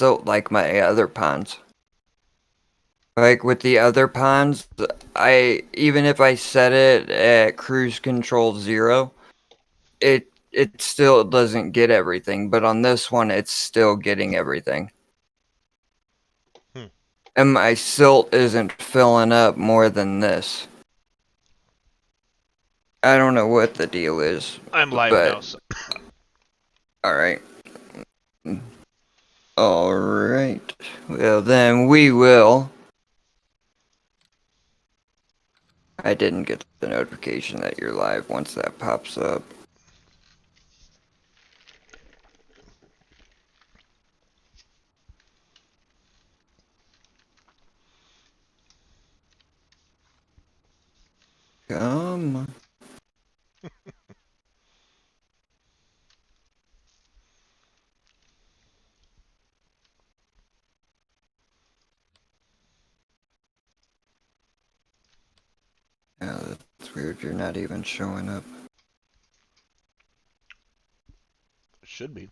silt like my other ponds. Like with the other ponds, even if I set it at cruise control 0, it still doesn't get everything, but on this one it's still getting everything. And my silt isn't filling up more than this. I don't know what the deal is. I'm live but... now, so. Alright. Alright. Well, then we will. I didn't get the notification that you're live once that pops up. Come on. Yeah, that's weird. You're not even showing up. It should be.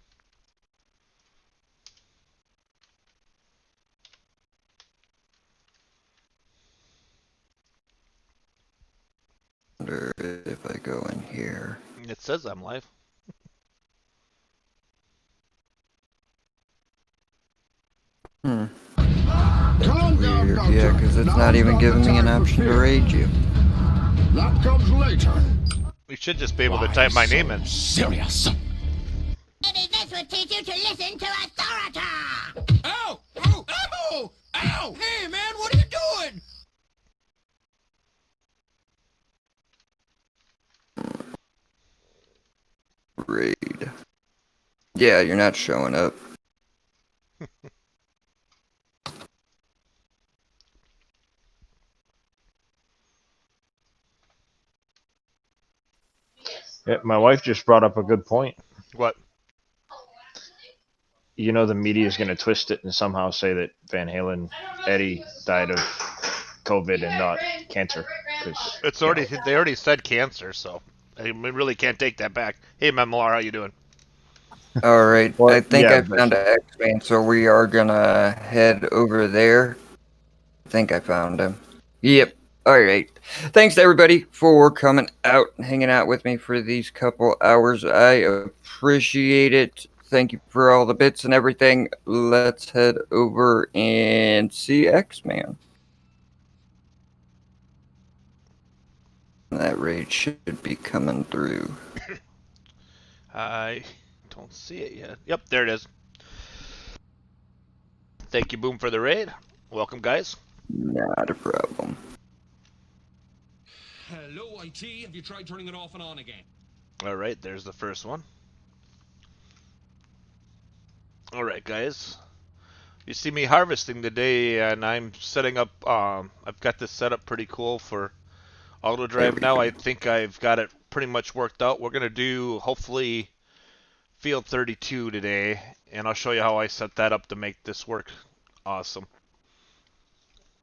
I wonder if I go in here. It says I'm live. That's weird. Yeah, because it's not even giving me an option to raid you. That comes later. You should just be able to type my name in. Serious. Maybe this would teach you to listen to authority! Ow! Ow! Ow! Ow! Hey, man, what are you doing? Raid. Yeah, you're not showing up. Yeah, my wife just brought up a good point. What? You know the media is going to twist it and somehow say that Van Halen, Eddie died of COVID and not cancer. It's already they already said cancer, so we really can't take that back. Hey, Memoir, how you doing? Alright, Well, I think yeah, I found an X-Man, so we are gonna head over there. I think I found him. Yep. Alright. Thanks to everybody for coming out, hanging out with me for these couple hours. I appreciate it. Thank you for all the bits and everything. Let's head over and see X-Man. That raid should be coming through. I don't see it yet. Yep, there it is. Thank you, Boom, for the raid. Welcome, guys. Not a problem. Hello, IT. Have you tried turning it off and on again? Alright, there's the first one. Alright, guys. You see me harvesting today, and I'm setting up, I've got this set up pretty cool for Autodrive now. I think I've got it pretty much worked out. We're going to do, hopefully, Field 32 today, and I'll show you how I set that up to make this work awesome.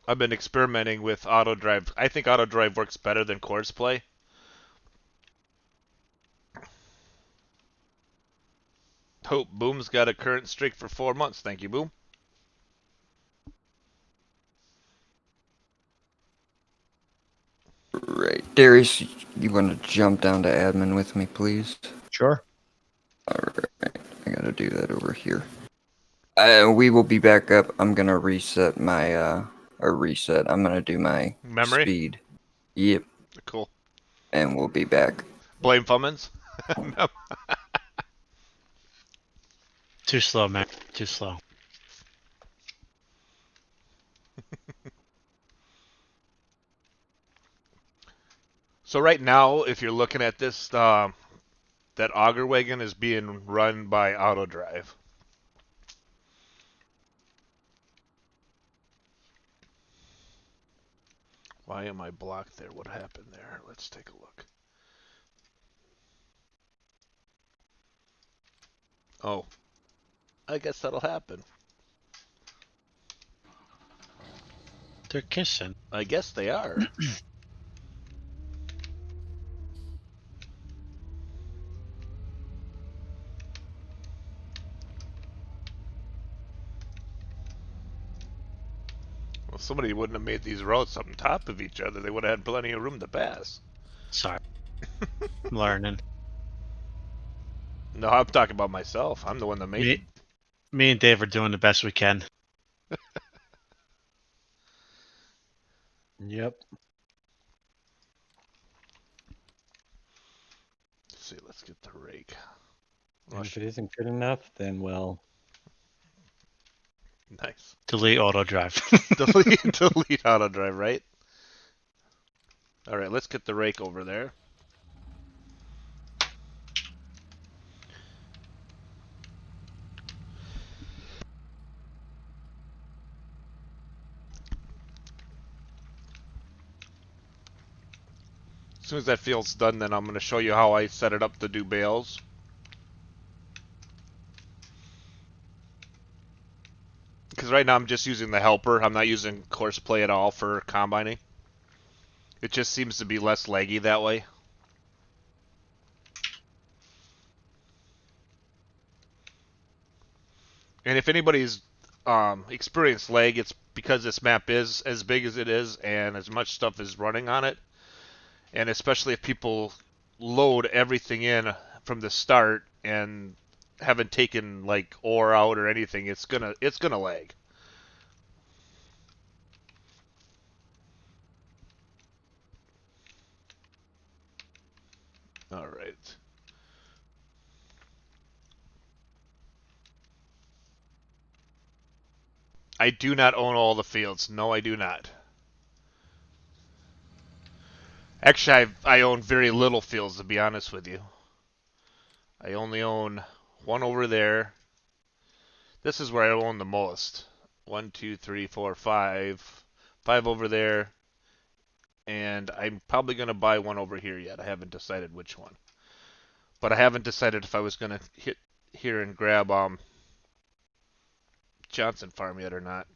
I've been experimenting with Autodrive. I think Autodrive works better than Courseplay. Hope Boom's got a current streak for 4 months. Thank you, Boom. Right. Darius, you want to jump down to admin with me, please? Sure. Alright. I gotta do that over here. We will be back up. I'm gonna reset my, reset. I'm gonna do my Memory? speed. Yep. Cool. And we'll be back. Blame Fummins? No. Too slow, man. Too slow. So right now, if you're looking at this, that auger wagon is being run by Autodrive. Why am I blocked there? What happened there? Let's take a look. Oh. I guess that'll happen. They're kissing. I guess they are. Well, somebody wouldn't have made these routes on top of each other. They would have had plenty of room to pass. Sorry. I'm learning. No, I'm talking about myself. I'm the one that made Me, the. me and Dave are doing the best we can. Yep. Let's see, let's get the rake. And if it isn't good enough, then well, Nice. Delete Autodrive. delete Autodrive, right? All right, let's get the rake over there. As soon as that field's done, then I'm going to show you how I set it up to do bales. Because right now I'm just using the helper. I'm not using Courseplay at all for combining. It just seems to be less laggy that way. And if anybody's experienced lag, it's because this map is as big as it is and as much stuff is running on it. And especially if people load everything in from the start and haven't taken like ore out or anything, it's gonna lag. All right. I do not own all the fields. No, I do not. Actually, I own very little fields, to be honest with you. I only own one over there. This is where I own the most. 1, 2, 3, 4, 5. 5 over there. And I'm probably going to buy one over here yet. I haven't decided which one. But I haven't decided if I was going to hit here and grab Johnson Farm yet or not.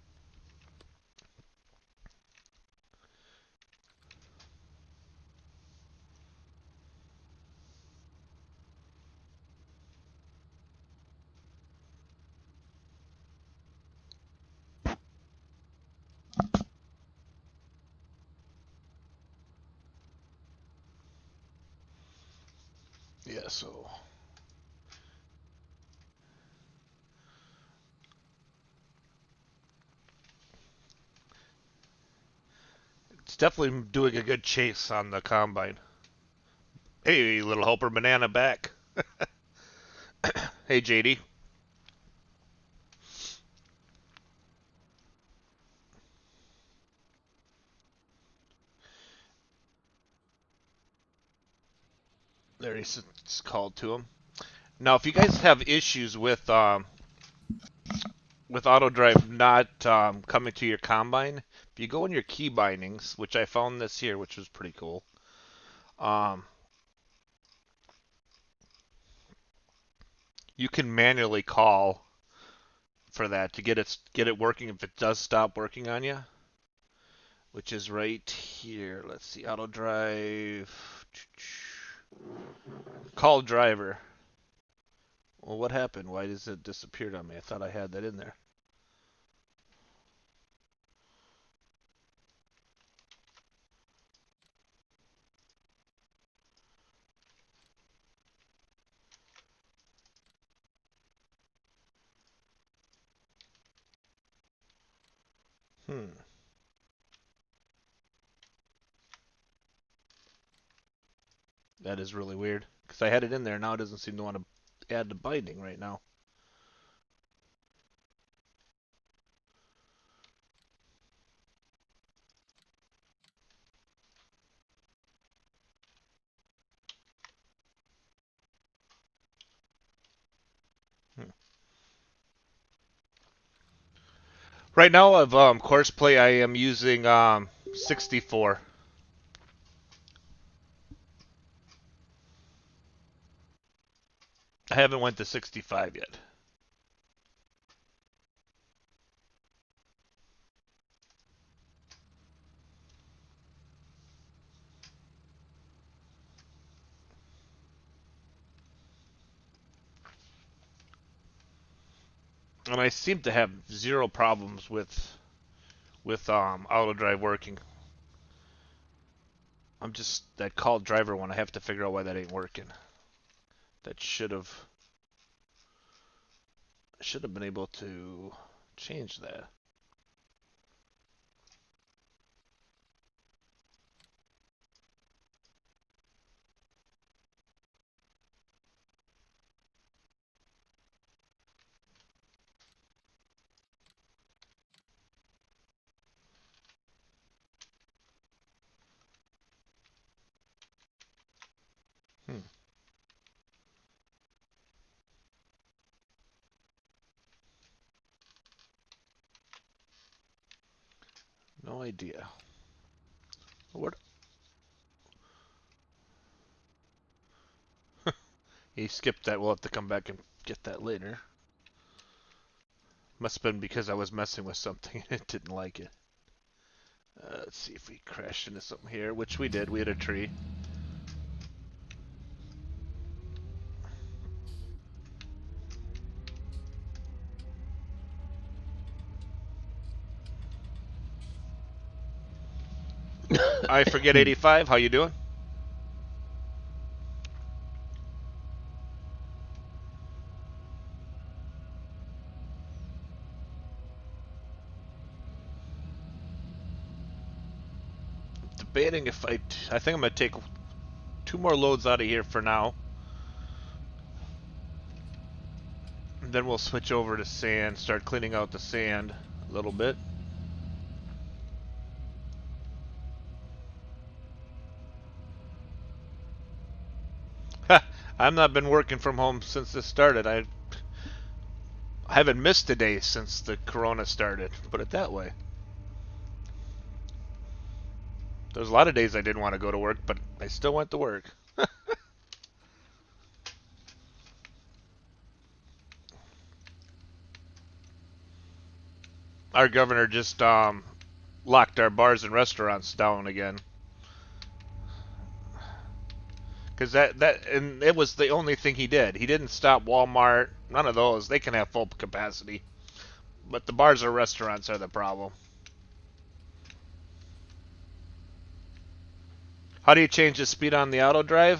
Yeah, so it's definitely doing a good chase on the combine. Hey, little helper banana back. Hey, JD. There he's called to him. Now, if you guys have issues with Autodrive not coming to your combine, if you go in your key bindings, which I found this here, which was pretty cool, um, you can manually call for that to get it working if it does stop working on you, which is right here. Let's see, Autodrive, call driver. Well, what happened? Why does it disappear on me? I thought I had that in there. Hmm. That is really weird. Because I had it in there, now it doesn't seem to want to add the binding right now. Hmm. Right now of Courseplay, I am using 64. I haven't went to 65 yet. And I seem to have zero problems with with Autodrive working. I'm just that called driver one. I have to figure out why that ain't working. That should have been able to change that. No idea. What? He skipped that. We'll have to come back and get that later. Must have been because I was messing with something and it didn't like it. Let's see if we crashed into something here, which we did. We hit a tree. I forget 85. How you doing? Debating if I think I'm gonna take 2 more loads out of here for now. And then we'll switch over to sand, start cleaning out the sand a little bit. I've not been working from home since this started. I haven't missed a day since the corona started, put it that way. There's a lot of days I didn't want to go to work, but I still went to work. Our governor just locked our bars and restaurants down again. Because and it was the only thing he did. He didn't stop Walmart, none of those. They can have full capacity. But the bars or restaurants are the problem. How do you change the speed on the Autodrive?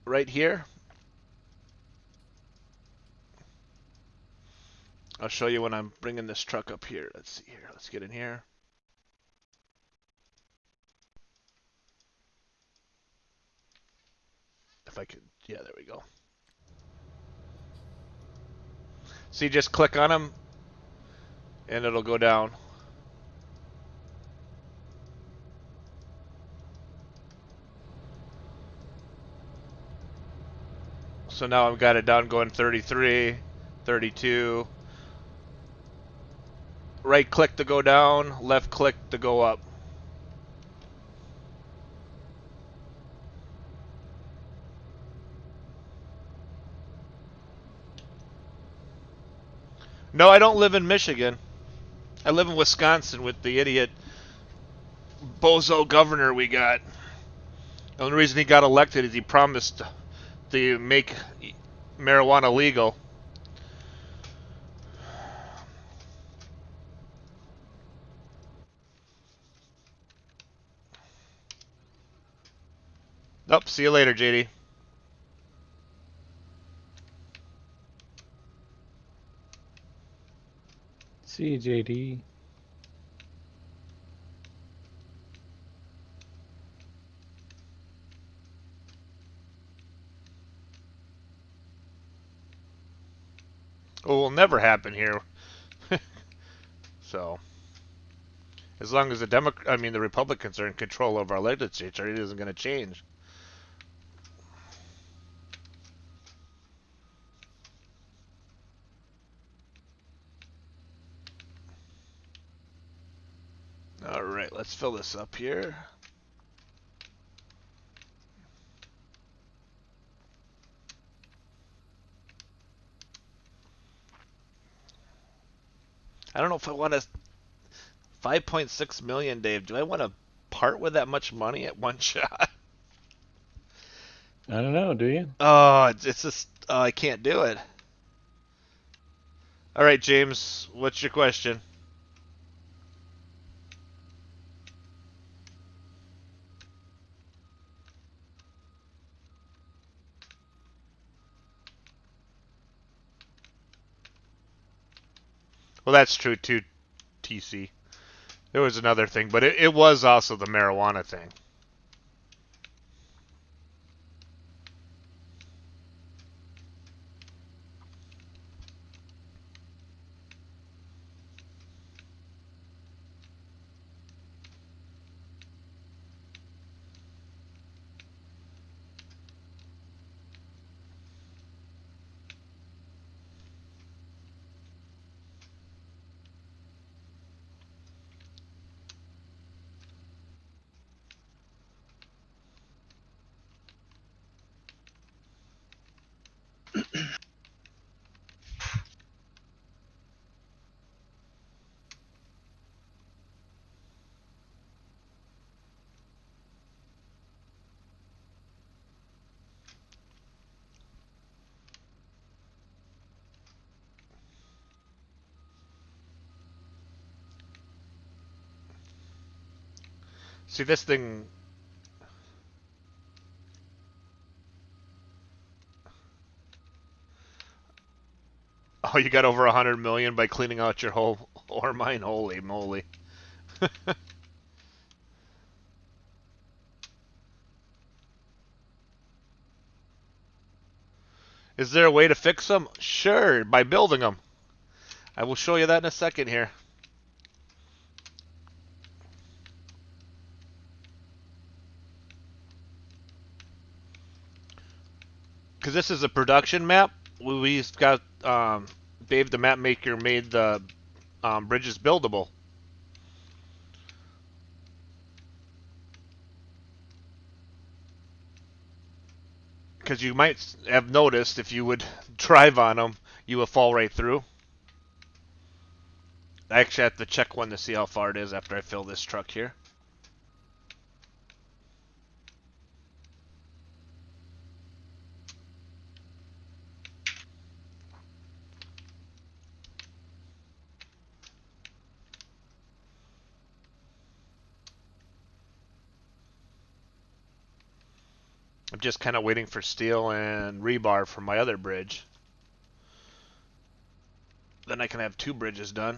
Right here. I'll show you when I'm bringing this truck up here. Let's see here. Let's get in here. If I could, yeah, there we go. See, just click on them, and it'll go down. So now I've got it down going 33, 32. Right click to go down, left click to go up. No, I don't live in Michigan. I live in Wisconsin with the idiot bozo governor we got. The only reason he got elected is he promised to make marijuana legal. Nope, see you later, JD. See you, JD. It will never happen here. So, as long as the Republicans are in control of our legislature, it isn't going to change. All right, let's fill this up here. I don't know if I want to 5.6 million, Dave. Do I want to part with that much money at one shot? I don't know, do you? Oh, it's just I can't do it. All right, James, what's your question? Well, that's true too, TC. There was another thing, but it was also the marijuana thing. See, this thing. Oh, you got over 100 million by cleaning out your whole ore mine. Holy moly! Is there a way to fix them? Sure, by building them. I will show you that in a second here. Because this is a production map. We've got Dave, the map maker, made the bridges buildable. Because you might have noticed if you would drive on them, you would fall right through. I actually have to check one to see how far it is after I fill this truck here. I'm just kind of waiting for steel and rebar for my other bridge. Then I can have 2 bridges done.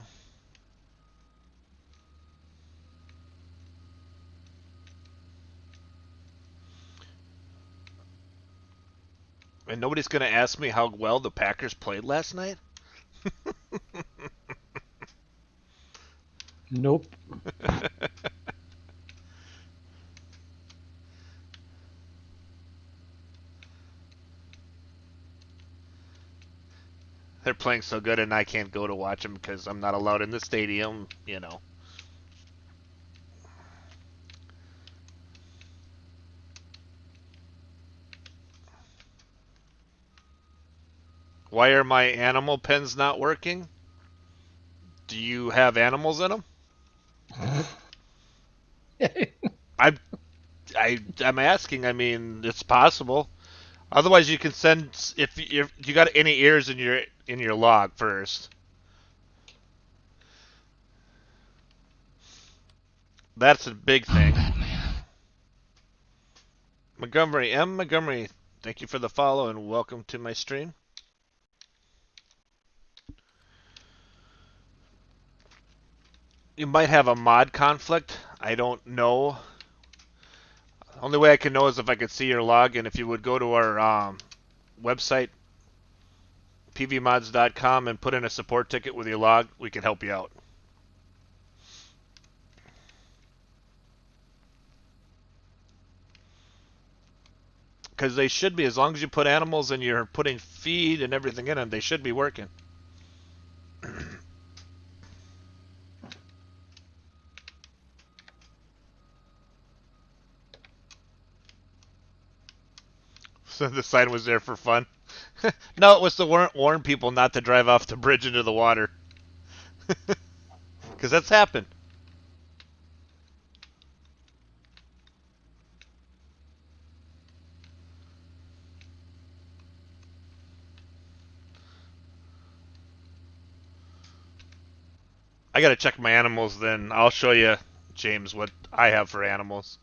And nobody's going to ask me how well the Packers played last night? Nope. They're playing so good and I can't go to watch them because I'm not allowed in the stadium, you know. Why are my animal pens not working? Do you have animals in them? I'm I'm asking. I mean, it's possible. Otherwise, you can send if you got any ears in your log first. That's a big thing. Montgomery, thank you for the follow and welcome to my stream. You might have a mod conflict. I don't know. Only way I can know is if I could see your log, and if you would go to our website, pvmods.com, and put in a support ticket with your log, we can help you out. Because they should be, as long as you put animals and you're putting feed and everything in them, they should be working. So the sign was there for fun. No, it was to warn people not to drive off the bridge into the water. Because that's happened. I gotta check my animals then. I'll show you, James, what I have for animals.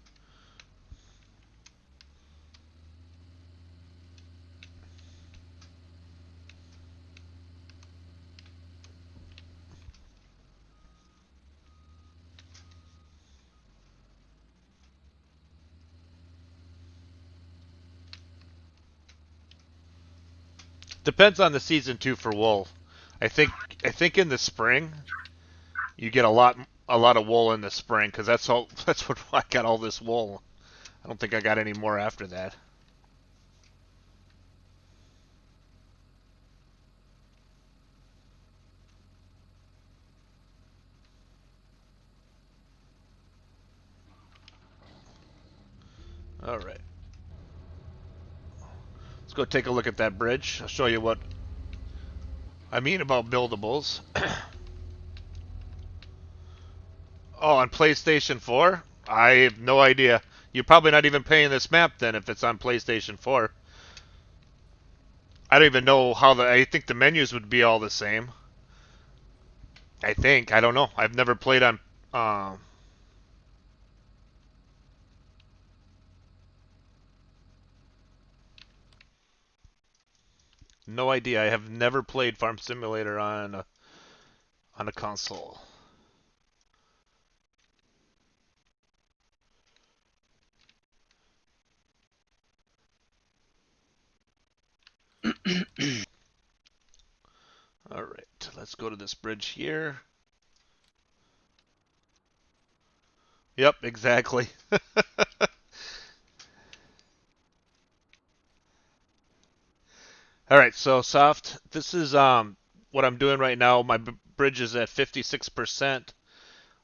Depends on the season too for wool. I think I think in the spring you get a lot of wool in the spring because that's what I got all this wool. I don't think I got any more after that. All right. Let's go take a look at that bridge. I'll show you what I mean about buildables. Oh, on PlayStation 4? I have no idea. You're probably not even paying this map then if it's on PlayStation 4. I don't even know how I think the menus would be all the same. I think. I don't know. I've never played on. Uh, no idea. I have never played Farm Simulator on a console. All right. Let's go to this bridge here. Yep, exactly. All right, so soft. This is what I'm doing right now. My bridge is at 56%.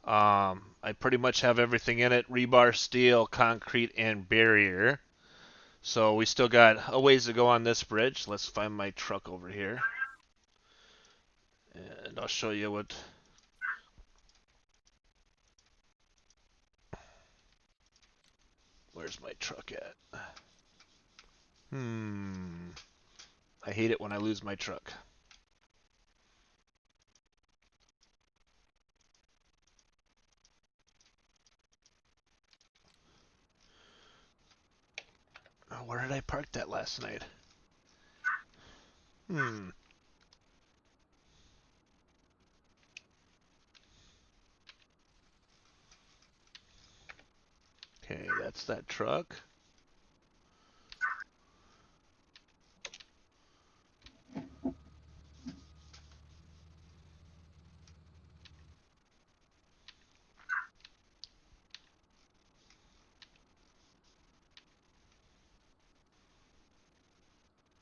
I pretty much have everything in it: rebar, steel, concrete, and barrier. So we still got a ways to go on this bridge. Let's find my truck over here, and I'll show you what. Where's my truck at? I hate it when I lose my truck. Oh, where did I park that last night? Okay, that's that truck.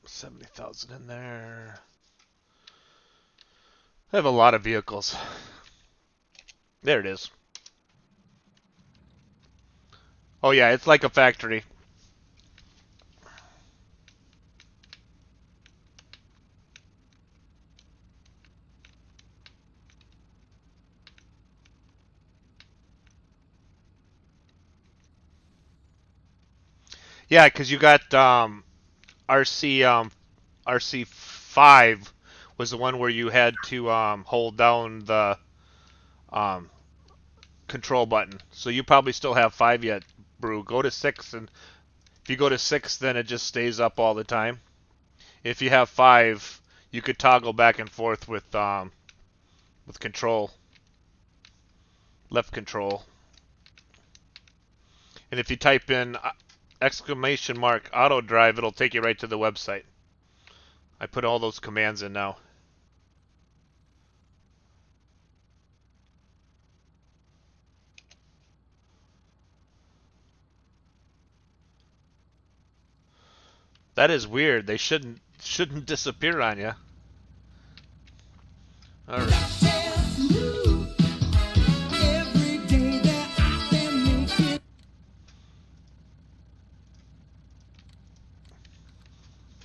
$70,000 in there. I have a lot of vehicles. There it is. Oh yeah, it's like a factory. Yeah, because you got RC5 was the one where you had to hold down the um, control button. So you probably still have 5 yet, Brew. Go to 6, and if you go to 6, then it just stays up all the time. If you have 5, you could toggle back and forth with control, left control. And if you type in exclamation mark Autodrive, it'll take you right to the website. I put all those commands in now. That is weird. They shouldn't disappear on you. All right.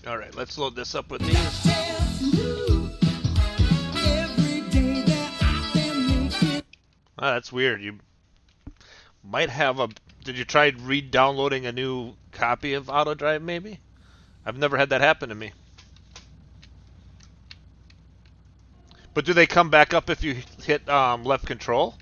All right, let's load this up with these. Oh, that's weird. You might have a. Did you try re-downloading a new copy of Autodrive? Maybe. I've never had that happen to me. But do they come back up if you hit left control?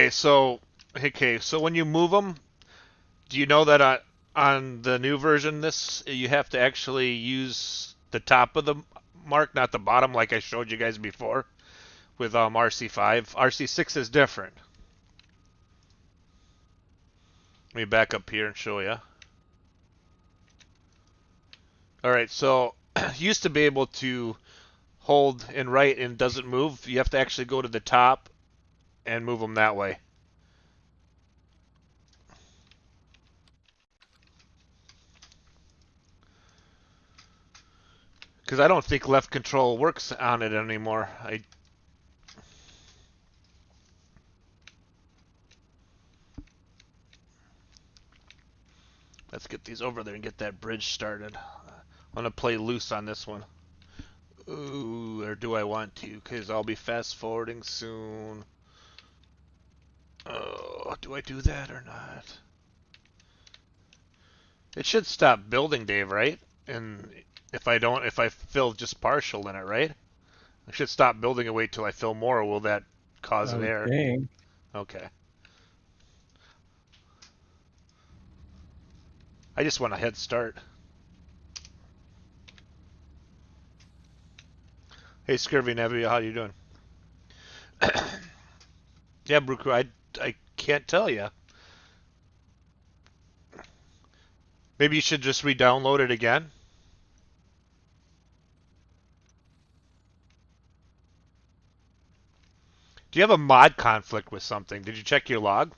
So when you move them, do you know that on the new version, this you have to actually use the top of the mark, not the bottom, like I showed you guys before with RC5. RC6 is different. Let me back up here and show you. All right, so used to be able to hold and right and doesn't move. You have to actually go to the top and move them that way. Because I don't think left control works on it anymore. Let's get these over there and get that bridge started. I'm going to play loose on this one. Ooh, or do I want to? Because I'll be fast forwarding soon. Oh, do I do that or not? It should stop building, Dave, right? And if I fill just partial in it, right? I should stop building and wait till I fill more, or will that cause an error? Okay. Okay. I just want a head start. Hey, Scurvy Nebula, how you doing? Yeah, Bruku, I can't tell you. Maybe you should just re-download it again. Do you have a mod conflict with something? Did you check your log?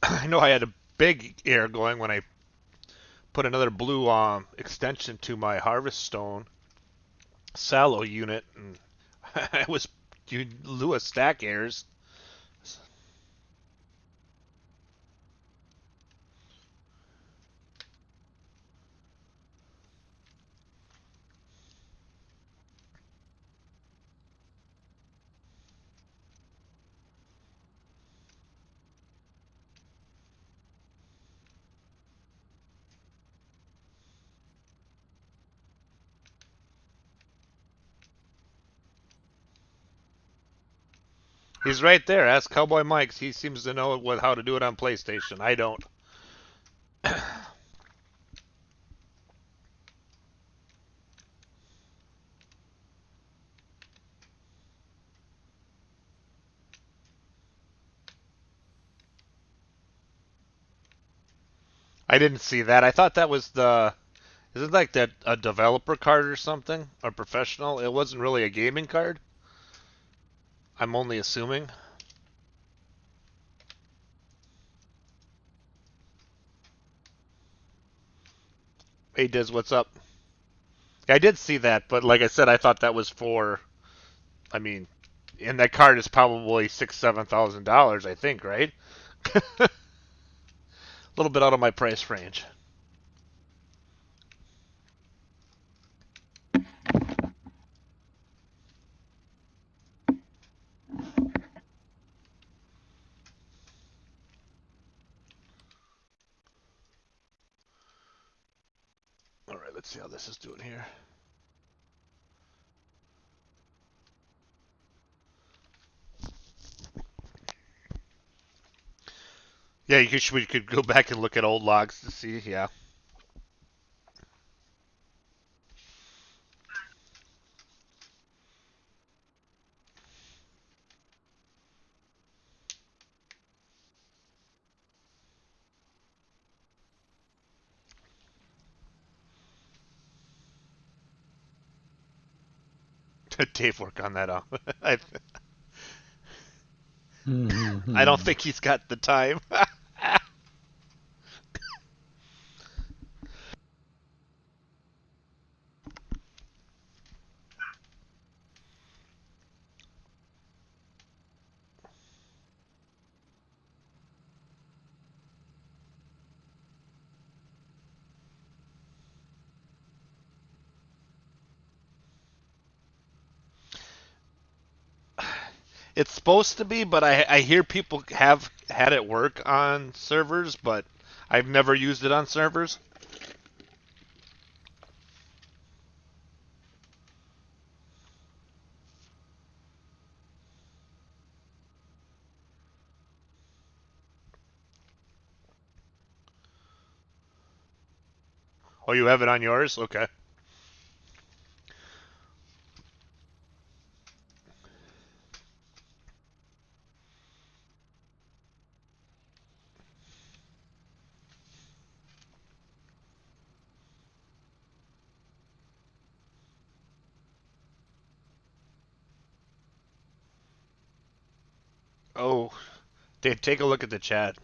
I know I had a big error going when I put another blue extension to my Harvest Stone Sallow unit, and I was Lewis stack errors. He's right there. Ask Cowboy Mike. He seems to know how to do it on PlayStation. I don't. I didn't see that. I thought that was the. Is it like that a developer card or something? Or professional? It wasn't really a gaming card? I'm only assuming. Hey Diz, what's up? Yeah, I did see that, but like I said, I thought that was for. I mean, and that card is probably $7,000, I think, right? A little bit out of my price range. All right, let's see how this is doing here. Yeah, we could go back and look at old logs to see. Yeah. Dave work on that. I don't think he's got the time. It's supposed to be, but I hear people have had it work on servers, but I've never used it on servers. Oh, you have it on yours? Okay. Oh, Dave, take a look at the chat.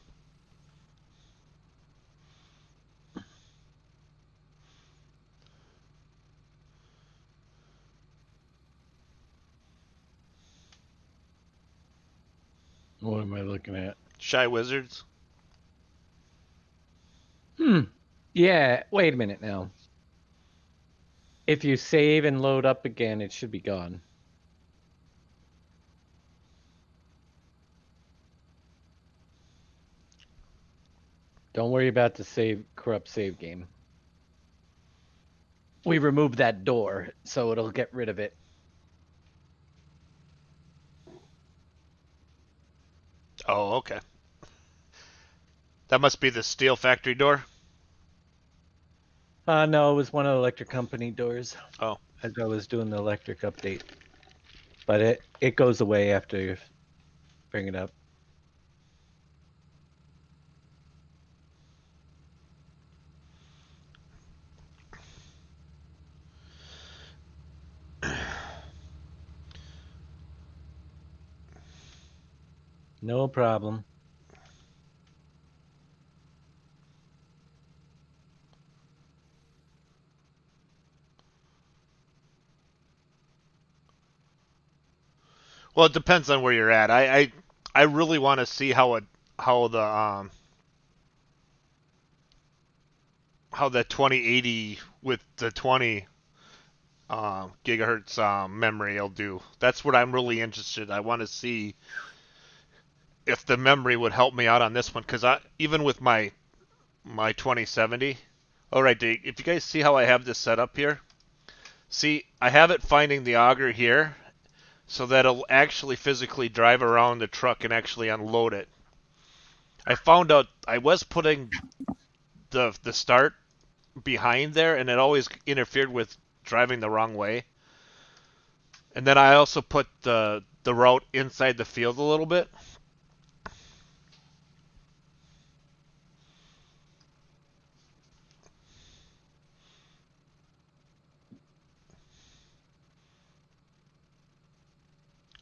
What am I looking at? Shy Wizards. Yeah, wait a minute now. If you save and load up again, it should be gone. Don't worry about the corrupt save game. We removed that door, so it'll get rid of it. Oh, okay. That must be the steel factory door. No, it was one of the electric company doors Oh. as I was doing the electric update. But it goes away after you bring it up. No problem. Well, it depends on where you're at. I really want to see how the 2080 with the 20 gigahertz memory will do. That's what I'm really interested. I want to see if the memory would help me out on this one, because I even with my 2070. All right, if you guys see how I have this set up here, see I have it finding the auger here, so that it'll actually physically drive around the truck and actually unload it. I found out I was putting the start behind there, and it always interfered with driving the wrong way. And then I also put the route inside the field a little bit.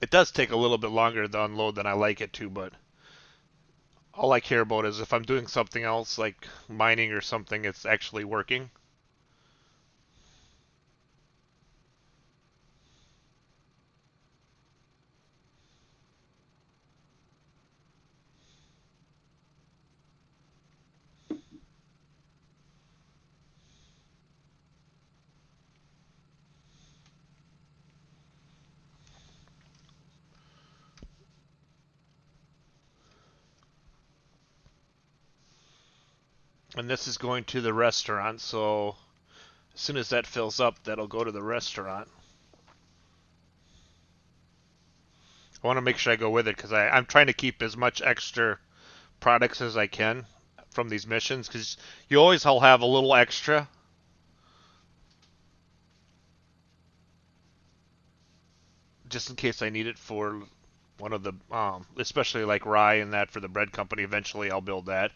It does take a little bit longer to unload than I like it to, but all I care about is if I'm doing something else like mining or something, it's actually working. And this is going to the restaurant, so as soon as that fills up, that'll go to the restaurant. I want to make sure I go with it because I'm trying to keep as much extra products as I can from these missions, because you always will have a little extra. Just in case I need it for one of the, especially like rye and that for the bread company. Eventually I'll build that.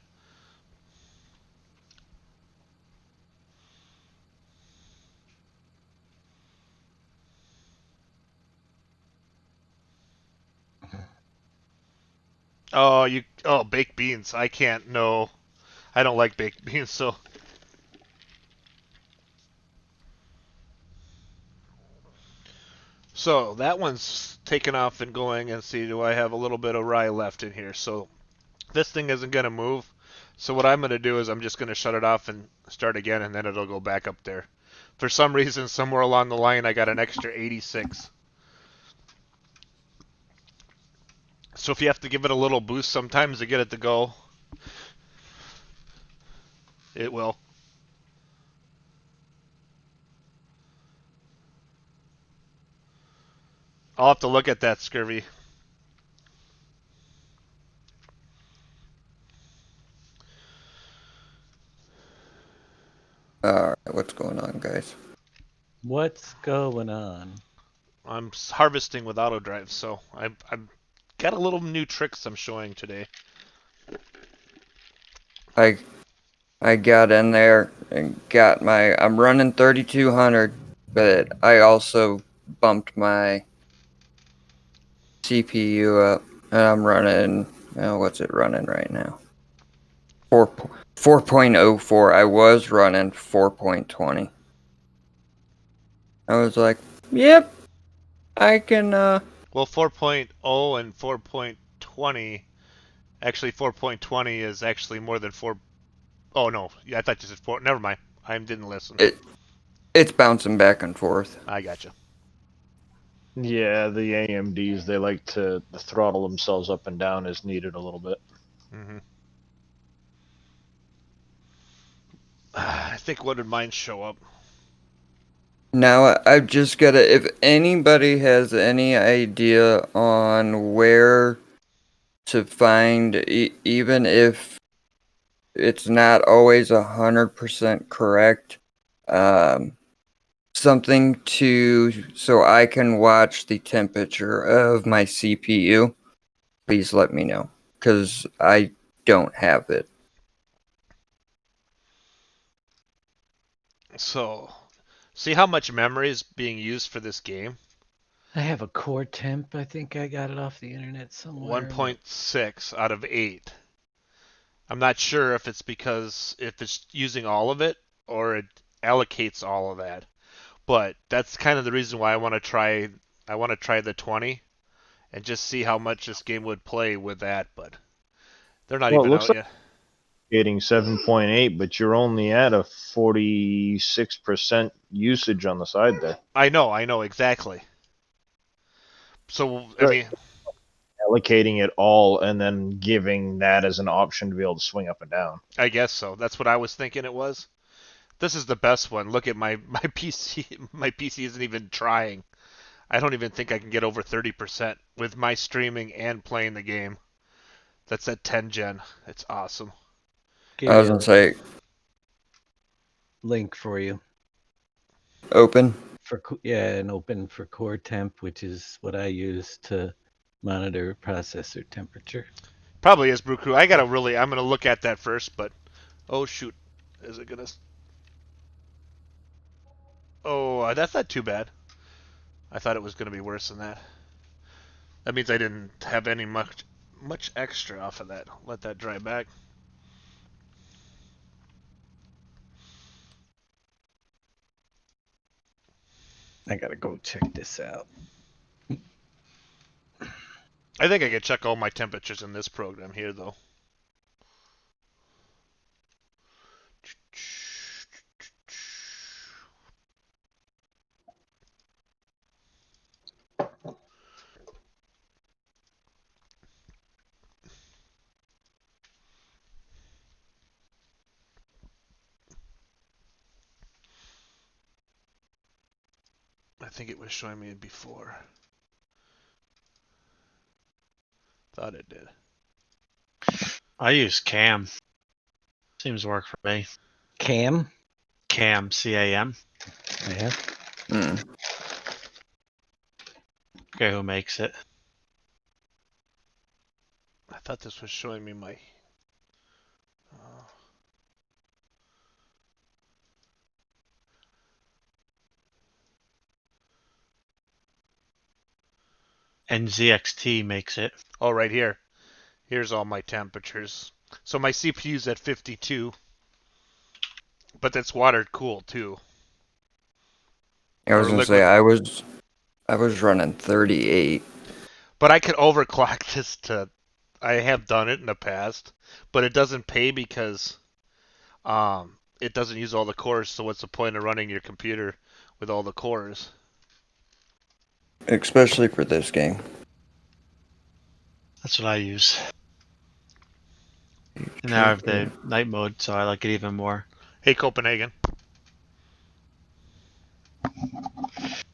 Oh, baked beans. I can't, no. I don't like baked beans, so. So that one's taken off and going, and see, do I have a little bit of rye left in here? So this thing isn't going to move. So what I'm going to do is I'm just going to shut it off and start again, and then it'll go back up there. For some reason, somewhere along the line, I got an extra 86. So if you have to give it a little boost sometimes to get it to go. It will. I'll have to look at that, Scurvy. All right, what's going on, guys? What's going on? I'm harvesting with Autodrive, so I've got a little new tricks I'm showing today. I got in there and got my. I'm running 3200, but I also bumped my CPU up, and I'm running. What's it running right now? 4.04. I was running 4.20. I was like, yep, I can. Well, 4.0 and 4.20. Actually, 4.20 is actually more than 4. Oh no, yeah, I thought you said 4. Never mind. I didn't listen. It's bouncing back and forth. I gotcha. Yeah, the AMDs, they like to throttle themselves up and down as needed a little bit. Mm-hmm. I think what did mine show up? Now I've just got to. If anybody has any idea on where to find, even if it's not always 100% correct, um, something to so I can watch the temperature of my CPU, please let me know, because I don't have it. So, see how much memory is being used for this game? I have a core temp. I think I got it off the internet somewhere. 1.6 out of 8. I'm not sure if it's because if it's using all of it or it allocates all of that. But that's kind of the reason why I want to try. I want to try the 20 and just see how much this game would play with that. But they're not Well, it even looks out like yet. getting 7.8, but you're only at a 46% usage on the side there. I know exactly. So I Right. mean, Allocating it all and then giving that as an option to be able to swing up and down. I guess so. That's what I was thinking it was. This is the best one. Look at my PC. My PC isn't even trying. I don't even think I can get over 30% with my streaming and playing the game. That's at 10 gen. It's awesome. Give I was you gonna a say link for you. open. And open for core temp, which is what I use to monitor processor temperature. Probably is Brew Crew. I'm gonna look at that first, but oh shoot, is it gonna? Oh, that's not too bad. I thought it was gonna be worse than that. That means I didn't have any much extra off of that. Let that dry back. I gotta go check this out. I think I can check all my temperatures in this program here, though. I think it was showing me before. Thought it did. I use Cam. Seems to work for me. Cam? Cam, CAM. Yeah. Hmm. Okay, who makes it? I thought this was showing me my. Uh, NZXT makes it. oh, right here. Here's all my temperatures. So my CPU's at 52, but that's water cooled too. I was Or gonna say liquid. I was running 38. But I could overclock this to. I have done it in the past, but it doesn't pay because it doesn't use all the cores. So what's the point of running your computer with all the cores? Especially for this game. That's what I use. And now I have the night mode, so I like it even more. Hey, Copenhagen.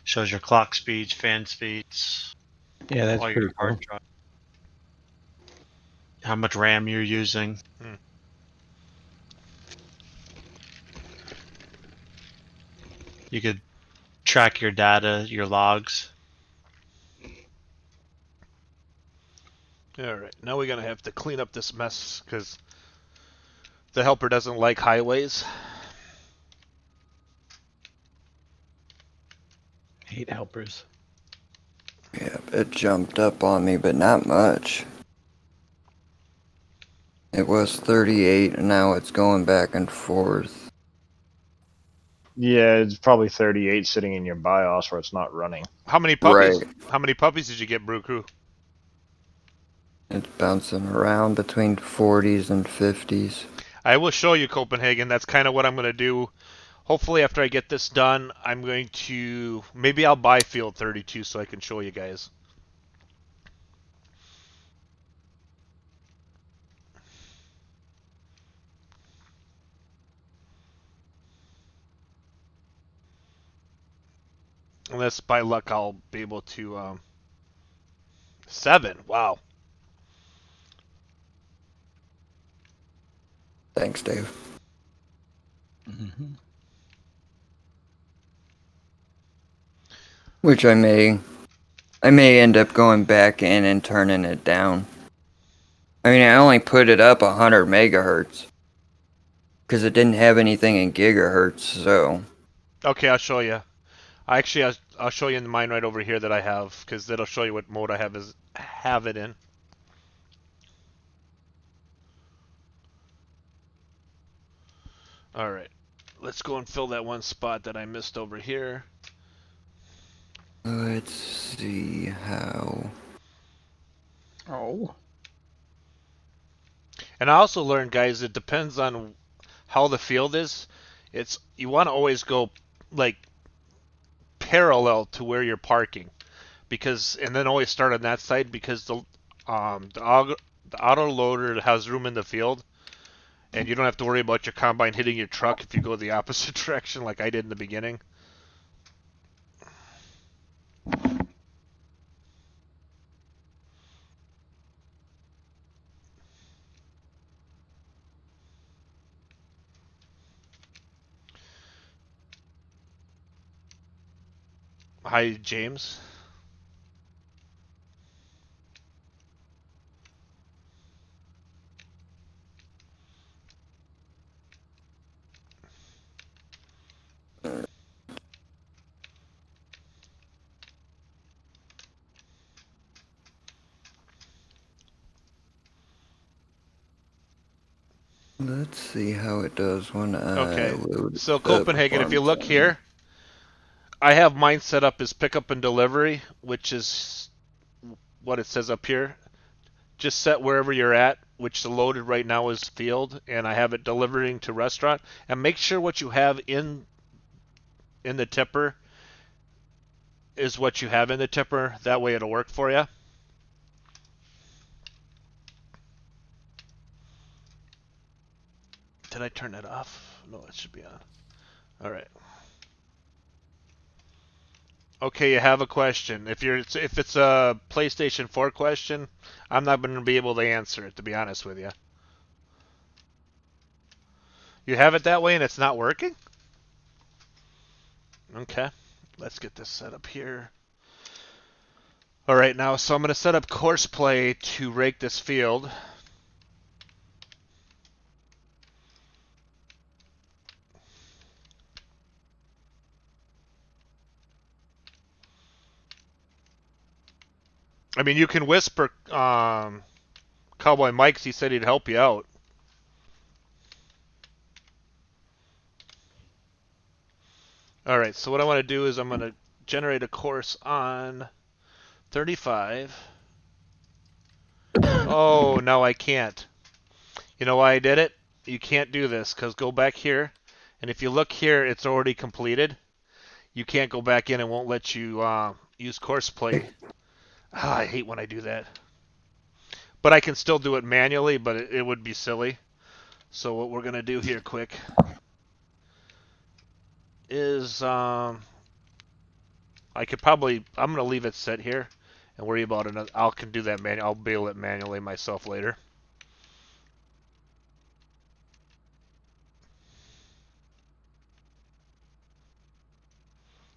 Shows your clock speeds, fan speeds, Yeah, that's all your pretty hard cool. drive, how much RAM you're using. Hmm. You could track your data, your logs. All right, now we're gonna have to clean up this mess because the helper doesn't like highways. Hate helpers. Yep, it jumped up on me, but not much. It was 38, and now it's going back and forth. Yeah, it's probably 38 sitting in your BIOS where it's not running. How many Right. puppies? How many puppies did you get, Brew Crew? It's bouncing around between 40s and 50s. I will show you Copenhagen. That's kind of what I'm gonna do. Hopefully, after I get this done, I'm going to maybe I'll buy Field 32 so I can show you guys. Unless by luck I'll be able to. 7. Wow. Thanks, Dave. Mm-hmm. Which I may end up going back in and turning it down. I mean, I only put it up 100 megahertz because it didn't have anything in gigahertz. So Okay, I'll show you. I'll show you in mine right over here that I have because that'll show you what mode I have it in. All right, let's go and fill that one spot that I missed over here. let's see how. Oh. And I also learned, guys, it depends on how the field is. You want to always go like parallel to where you're parking, and then always start on that side because the auto loader has room in the field, and you don't have to worry about your combine hitting your truck if you go the opposite direction like I did in the beginning. Hi, James. Let's see how it does when I Okay, load so the Copenhagen, if you performance look engine. here, I have mine set up as pickup and delivery, which is what it says up here. Just set wherever you're at, which the loaded right now is field, and I have it delivering to restaurant. And make sure what you have in the tipper is what you have in the tipper. That way it'll work for you. Did I turn that off? No, it should be on. All right. Okay, you have a question. If it's a PlayStation 4 question, I'm not going to be able to answer it, to be honest with you. You have it that way and it's not working? Okay. Let's get this set up here. All right, now, so I'm going to set up Courseplay to rake this field. I mean, you can whisper Cowboy Mike's. He said he'd help you out. All right, so what I want to do is I'm going to generate a course on 35. Oh, no, I can't. You know why I did it? You can't do this because go back here, and if you look here, it's already completed. You can't go back in and won't let you use Courseplay. I hate when I do that. But I can still do it manually, but it would be silly. So what we're going to do here quick is I could probably I'm gonna leave it set here and worry about it. I can do that I'll bail it manually myself later.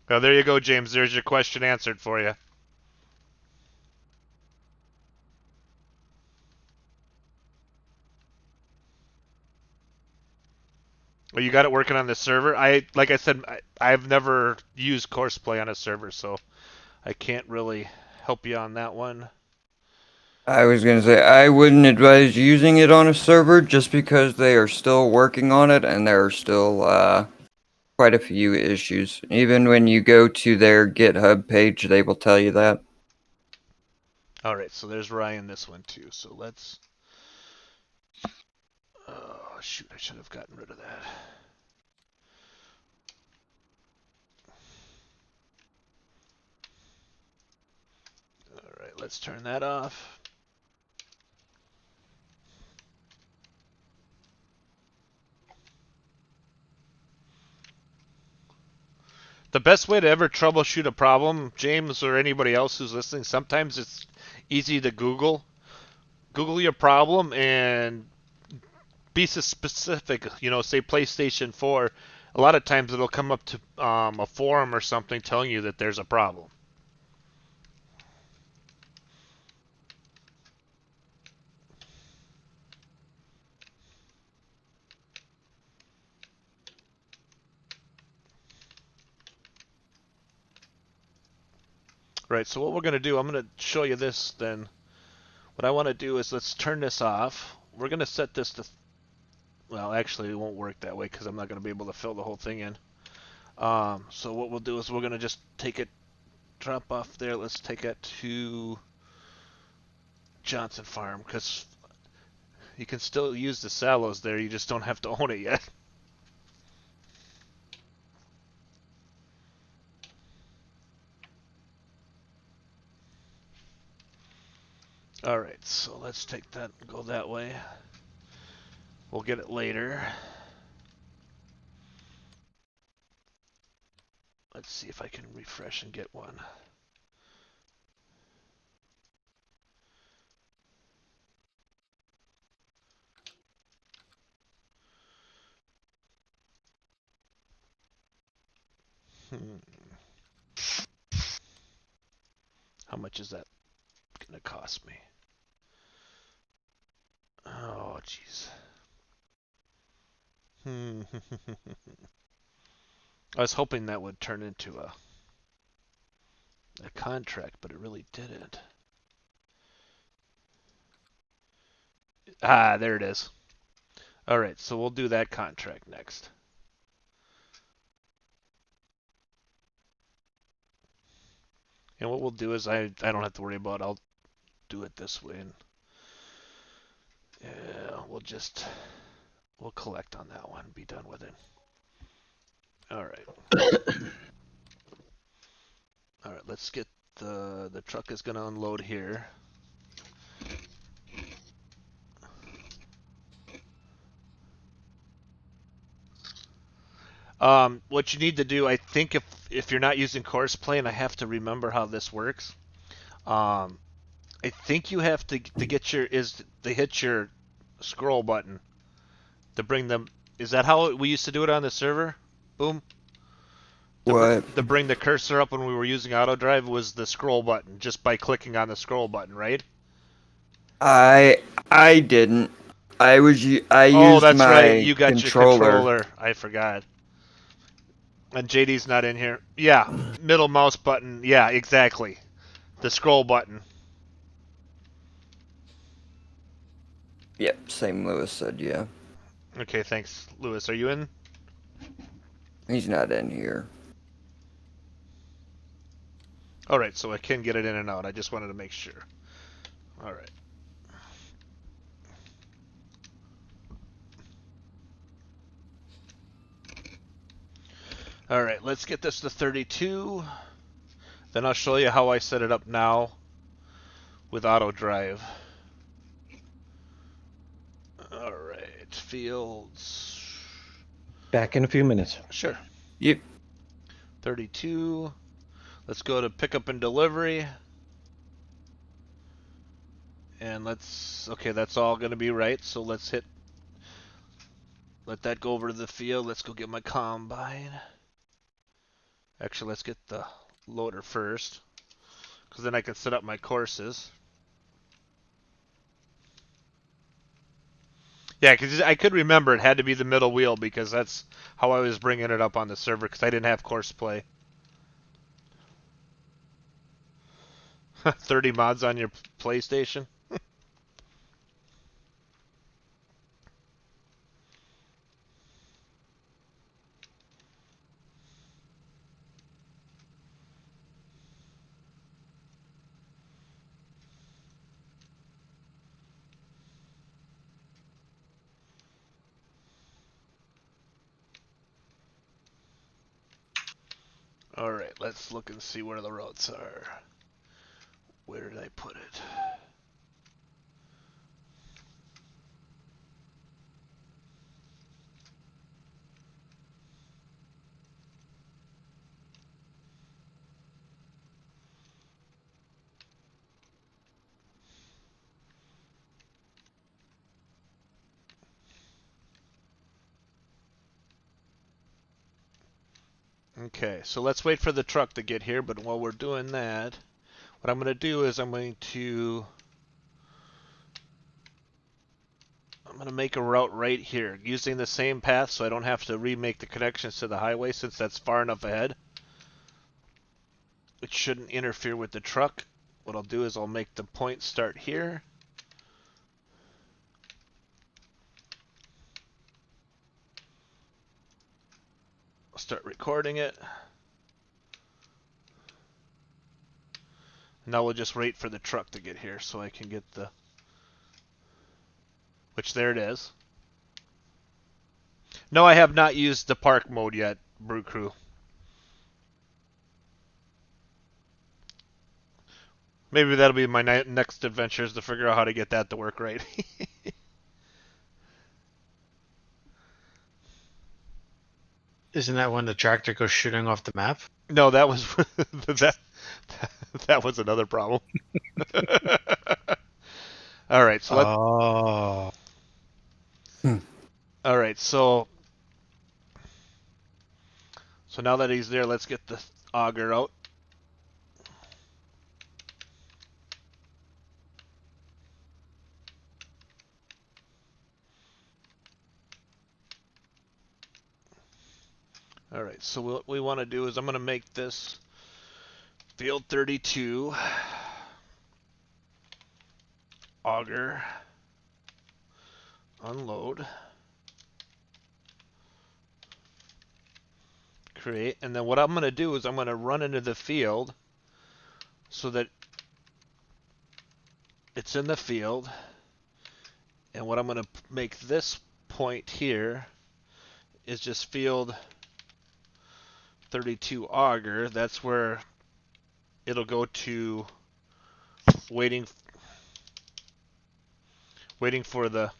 Oh, there you go, James. There's your question answered for you. Well, you got it working on the server. Like I said, I've never used Courseplay on a server, so I can't really help you on that one. I was gonna say I wouldn't advise using it on a server just because they are still working on it and there are still quite a few issues. Even when you go to their GitHub page, they will tell you that. All right, so there's Ryan this one too. So let's. Oh shoot! I should have gotten rid of that. All right, let's turn that off. The best way to ever troubleshoot a problem, James or anybody else who's listening, sometimes it's easy to Google. Google your problem and be specific. You know, say PlayStation 4. A lot of times it'll come up to a forum or something telling you that there's a problem. Right, so what we're going to do, I'm going to show you this then. What I want to do is let's turn this off. We're going to set this to, well, actually it won't work that way because I'm not going to be able to fill the whole thing in. So what we'll do is we're going to just take it, drop off there. Let's take it to Johnson Farm because you can still use the silos there. You just don't have to own it yet. All right, so let's take that and go that way. We'll get it later. Let's see if I can refresh and get one. How much is that gonna cost me? Oh, jeez. I was hoping that would turn into a contract, but it really didn't. Ah, there it is. All right, so we'll do that contract next. And what we'll do is I don't have to worry about it. I'll do it this way, and yeah, we'll collect on that one, be done with it. All right. All right, let's get the truck is gonna unload here. What you need to do, I think, if you're not using Courseplay, and I have to remember how this works. I think you have to get to hit your scroll button to bring them. Is that how we used to do it on the server? Boom. What? To bring the cursor up when we were using Autodrive was the scroll button, just by clicking on the scroll button, right? I didn't. I Oh, used that's right. my You got your controller. controller. I forgot. And JD's not in here. Yeah, middle mouse button. Yeah, exactly. The scroll button. Yep, same Lewis said, yeah. Okay, thanks, Lewis. Are you in? He's not in here. All right, so I can get it in and out. I just wanted to make sure. All right. All right, let's get this to 32. Then I'll show you how I set it up now with Autodrive. All right, fields. Back in a few minutes. Sure. Yep. 32. Let's go to pickup and delivery. And okay, that's all going to be right. So let's let that go over to the field. Let's go get my combine. Actually, let's get the loader first, because then I can set up my courses. Yeah, because I could remember it had to be the middle wheel, because that's how I was bringing it up on the server, because I didn't have Courseplay. 30 mods on your PlayStation? Alright, let's look and see where the roads are. Where did I put it? Okay, so let's wait for the truck to get here, but while we're doing that, what I'm going to do is I'm going to make a route right here, using the same path so I don't have to remake the connections to the highway, since that's far enough ahead. It shouldn't interfere with the truck. What I'll do is I'll make the point start here. I'll start recording it. Now we'll just wait for the truck to get here so I can get the... Which, there it is. No, I have not used the park mode yet, Brew Crew. Maybe that'll be my next adventure, is to figure out how to get that to work right. Isn't that when the tractor goes shooting off the map? No, that was that was another problem. All right, so Oh. all right, so now that he's there, let's get the auger out. All right, so what we want to do is I'm going to make this field 32 auger unload create, and then what I'm going to do is I'm going to run into the field so that it's in the field, and what I'm going to make this point here is just field 32 auger. That's where it'll go to waiting for the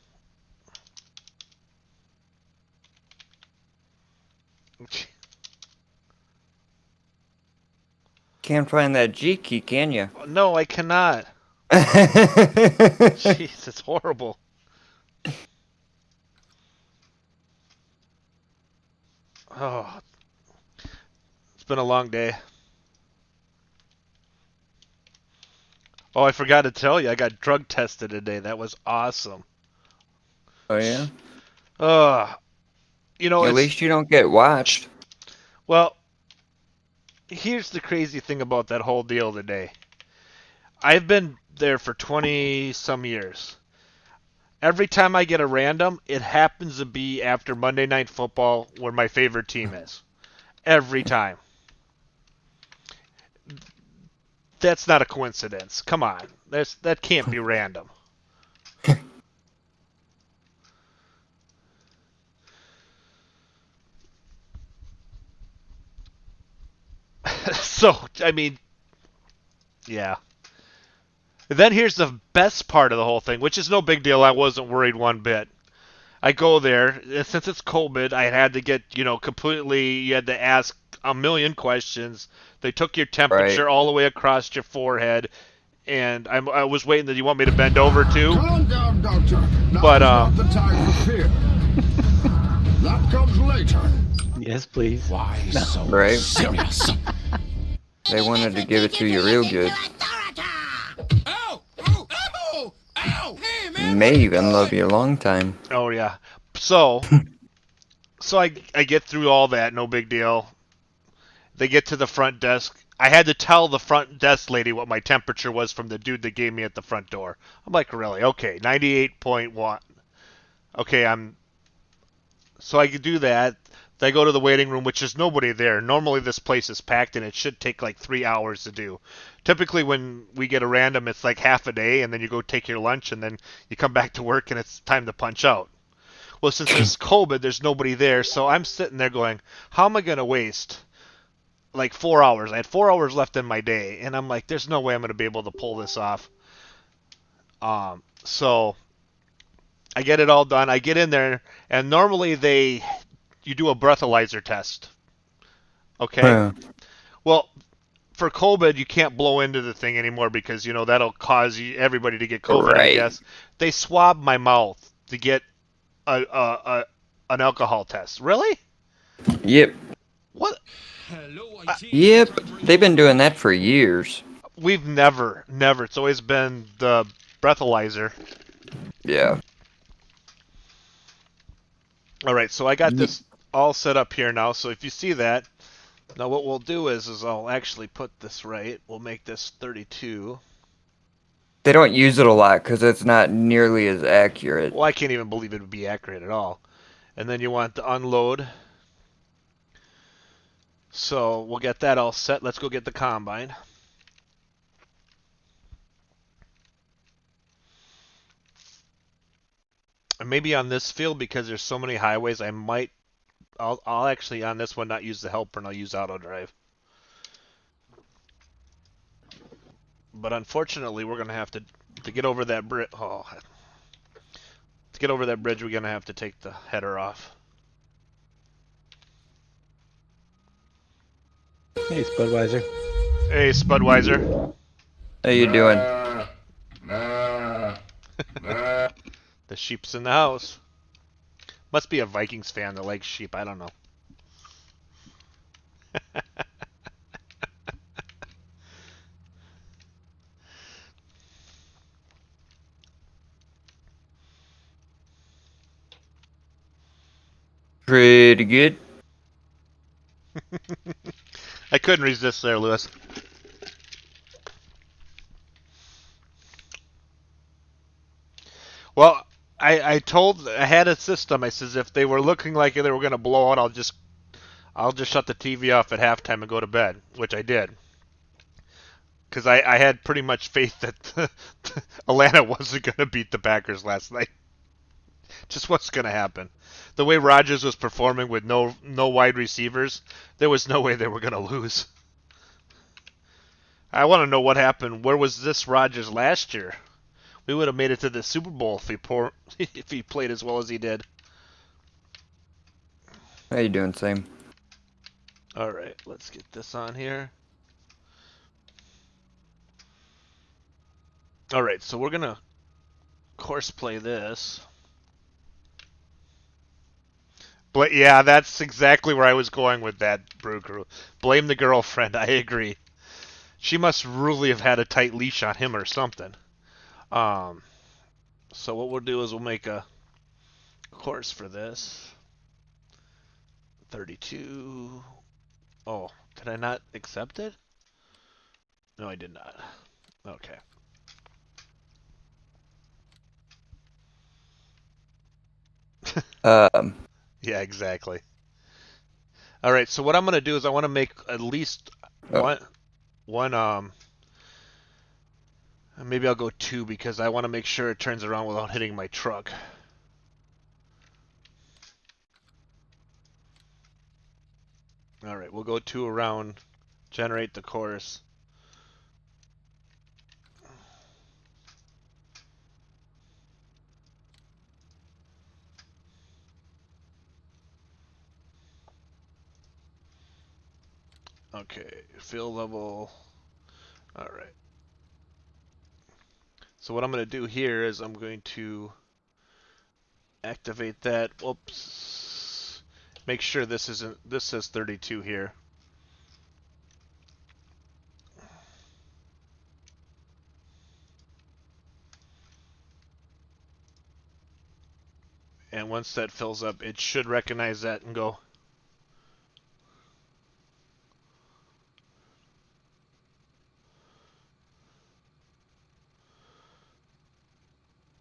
Can't find that G key, can you? No, I cannot. Jeez, it's horrible. Oh, it's been a long day. Oh, I forgot to tell you, I got drug tested today. That was awesome. Oh yeah. You know, At least you don't get watched. well, here's the crazy thing about that whole deal today. I've been there for 20 some years. Every time I get a random, it happens to be after Monday Night Football, where my favorite team is. Every time. That's not a coincidence. Come on. That can't be random. So, I mean, yeah. Then here's the best part of the whole thing, which is no big deal. I wasn't worried one bit. I go there, since it's COVID, I had to get, completely, you had to ask a million questions. They took your Right. temperature all the way across your forehead, and I was waiting that you want me to bend over too. Calm down, Doctor. Now But, is not the time for fear. That comes later. Yes, please. Why so Right. serious? They wanted to give it to you real good. Ow! Ow! Ow! Ow! Hey, man, May what are you even love doing? you a long time. Oh yeah. So I get through all that, no big deal. They get to the front desk. I had to tell the front desk lady what my temperature was from the dude that gave me at the front door. I'm like, really? Okay, 98.1. Okay, so I could do that. I go to the waiting room, which is nobody there. Normally this place is packed and it should take like 3 hours to do. Typically when we get a random, it's like half a day, and then you go take your lunch, and then you come back to work and it's time to punch out. Well, since there's COVID, there's nobody there, so I'm sitting there going, how am I going to waste like 4 hours? I had 4 hours left in my day, and I'm like, there's no way I'm going to be able to pull this off. So I get it all done. I get in there, and normally you do a breathalyzer test. Okay? Huh. Well, for COVID, you can't blow into the thing anymore because, that'll cause everybody to get COVID, I Right. guess. They swab my mouth to get an alcohol test. Really? Yep. What? Hello, I, IT. Yep. Trying to bring They've you been up. doing that for years. we've never. It's always been the breathalyzer. Yeah. All right, so I got Ye- this all set up here now. So if you see that, now what we'll do is I'll actually put this right. We'll make this 32. They don't use it a lot because it's not nearly as accurate. Well, I can't even believe it would be accurate at all. And then you want to unload. So we'll get that all set. Let's go get the combine. And maybe on this field, because there's so many highways, I'll actually on this one not use the helper and I'll use Autodrive. But unfortunately, we're gonna have to get over that bridge. Oh, to get over that bridge, we're gonna have to take the header off. Hey, Spudweiser. Hey, Spudweiser. How you doing? The sheep's in the house. Must be a Vikings fan that likes sheep. I don't know. Pretty good. I couldn't resist there, Lewis. Well, I had a system. I says if they were looking like they were gonna blow out, I'll just shut the TV off at halftime and go to bed, which I did. Because I had pretty much faith that Atlanta wasn't going to beat the Packers last night. Just what's going to happen. The way Rodgers was performing with no wide receivers, there was no way they were going to lose. I want to know what happened. Where was this Rodgers last year? We would have made it to the Super Bowl if he played as well as he did. How you doing, Sam? All right, let's get this on here. All right, so we're going to Courseplay this. But yeah, that's exactly where I was going with that, Brew Crew. Blame the girlfriend, I agree. She must really have had a tight leash on him or something. So what we'll do is we'll make a course for this. 32. Oh, did I not accept it? No, I did not. Okay. Um, Yeah, exactly. All right, so what I'm going to do is I want to make at least oh, one maybe I'll go two because I want to make sure it turns around without hitting my truck. All right, we'll go two around, generate the course. Okay, field level. All right. So what I'm going to do here is I'm going to activate that. Whoops. Make sure this isn't. This says 32 here. And once that fills up, it should recognize that and go.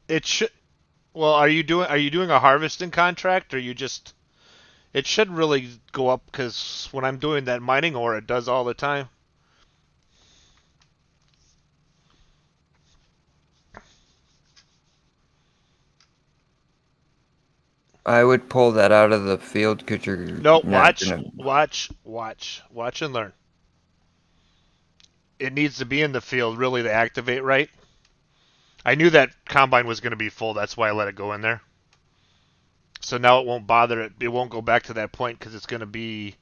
It should. Well, are you doing a harvesting contract, or you just? It should really go up because when I'm doing that mining ore, it does all the time. I would pull that out of the field because you're No, not watch, gonna. watch and learn. It needs to be in the field really to activate right. I knew that combine was going to be full. That's why I let it go in there. So now it won't bother it. It won't go back to that point because it's going to be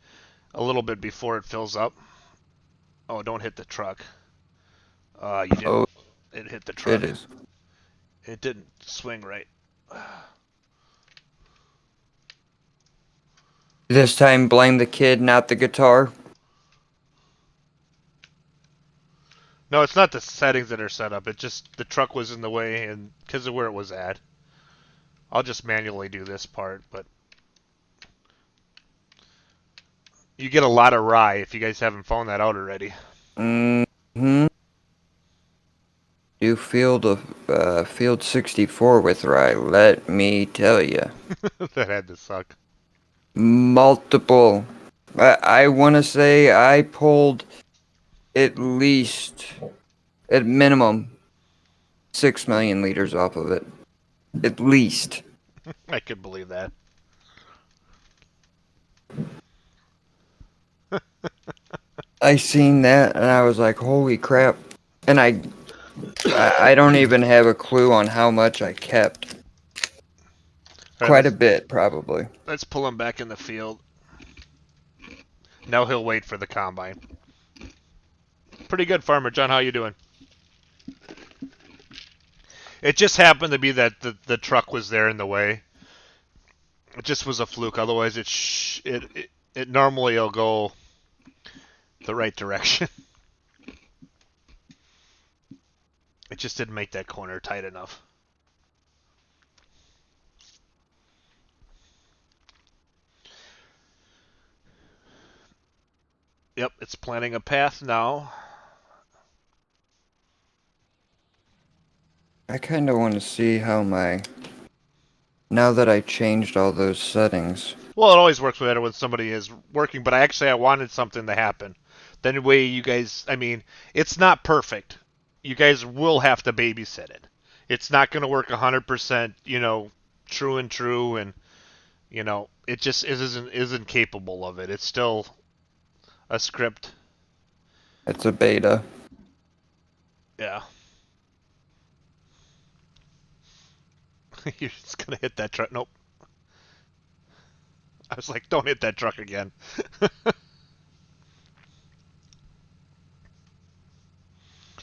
a little bit before it fills up. Oh, don't hit the truck. You didn't. Oh, It hit the truck. it is. It didn't swing right. This time, blame the kid, not the guitar. No, it's not the settings that are set up. It just the truck was in the way and because of where it was at. I'll just manually do this part, but you get a lot of rye if you guys haven't found that out already. Mm-hmm. Do field 64 with rye. Let me tell you, That had to suck. multiple. I want to say I pulled at least, at minimum, 6 million liters off of it. At least. I could believe that. I seen that and I was like, holy crap. And I don't even have a clue on how much I kept. All right, Quite a bit, probably. let's pull him back in the field. Now he'll wait for the combine. Pretty good, Farmer John. How you doing? It just happened to be that the truck was there in the way. It just was a fluke. Otherwise, it normally will go the right direction. It just didn't make that corner tight enough. Yep, it's planning a path now. I kind of want to see how now that I changed all those settings. Well, it always works better when somebody is working, but I wanted something to happen. Then the way you guys, I mean, it's not perfect. You guys will have to babysit it. It's not going to work 100%, true and true, and it just isn't capable of it. It's still a script. It's a beta. Yeah. You're just gonna hit that truck. Nope. I was like, don't hit that truck again.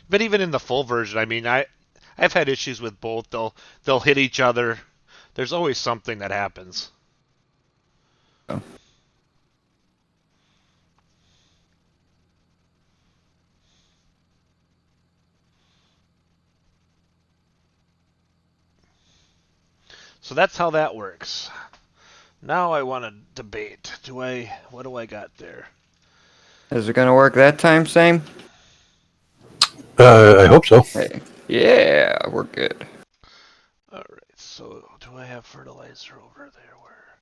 But even in the full version, I mean, I've had issues with both. They'll hit each other. There's always something that happens. Oh. So that's how that works. Now I want to debate. What do I got there? Is it gonna work that time, same? I hope so. Hey. Yeah, we're good. Alright, so do I have fertilizer over there? Where?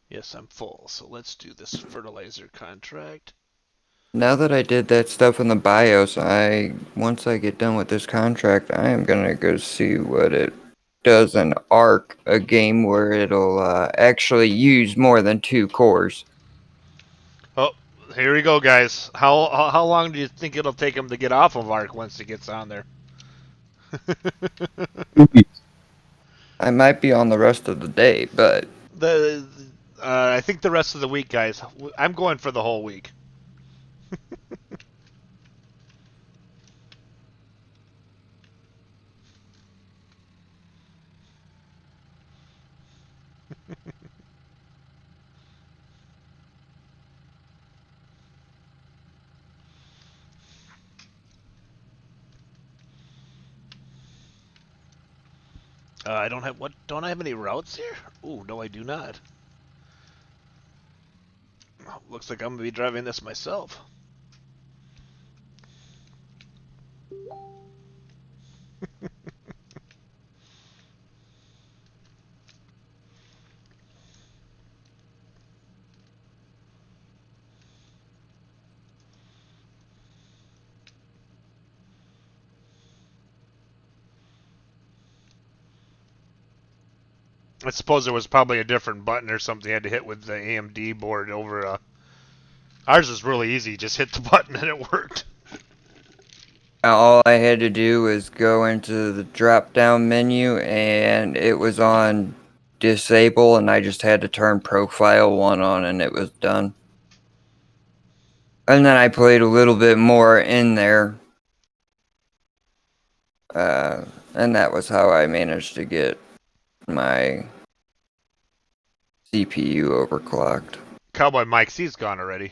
Yes, I'm full. So let's do this fertilizer contract. Now that I did that stuff in the BIOS, once I get done with this contract, I am gonna go see what it does in Arc, a game where it'll actually use more than 2 cores. Oh, here we go, guys. How long do you think it'll take him to get off of Arc once he gets on there? I might be on the rest of the day, but the I think the rest of the week, guys. I'm going for the whole week. I don't have what? Don't I have any routes here? Ooh, no, I do not. Looks like I'm gonna be driving this myself. I suppose there was probably a different button or something you had to hit with the AMD board over. Ours is really easy. Just hit the button and it worked. All I had to do was go into the drop down menu and it was on disable, and I just had to turn profile 1 on and it was done. And then I played a little bit more in there. And that was how I managed to get my CPU overclocked. Cowboy Mike C's gone already.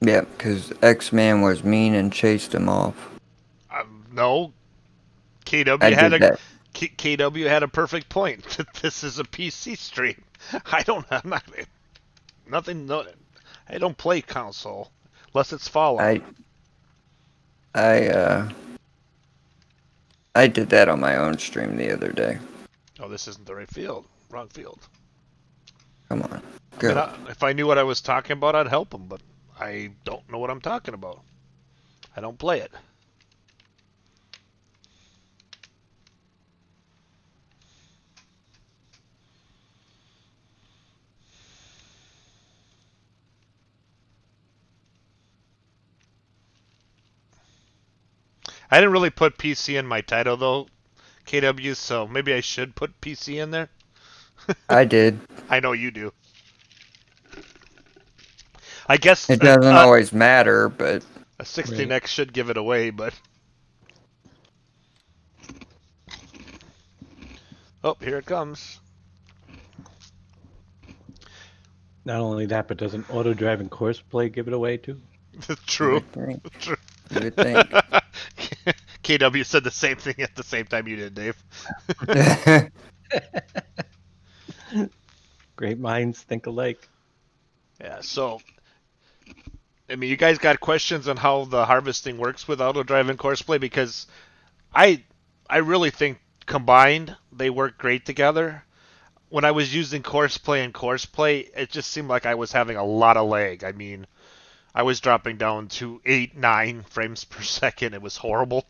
Yep, because X-Man was mean and chased him off. No, KW I had did that. KW had a perfect point. This is a PC stream. I'm not nothing. No, I don't play console unless it's Fallout. I I did that on my own stream the other day. Oh, this isn't the right field. Wrong field. Come on, I mean, go. if I knew what I was talking about, I'd help him, but I don't know what I'm talking about. I don't play it. I didn't really put PC in my title though, KW, so maybe I should put PC in there. I did. I know you do. I guess It doesn't always matter, but a 16X should give it away, but... Oh, here it comes. Not only that, but doesn't Autodrive and Courseplay give it away too? you True. would think. True. You would think. KW said the same thing at the same time you did, Dave. Great minds think alike. Yeah, so... I mean, you guys got questions on how the harvesting works with Autodrive and Courseplay? Because I really think combined they work great together. When I was using Courseplay and Courseplay, it just seemed like I was having a lot of lag. I mean, I was dropping down to 8, 9 frames per second. It was horrible.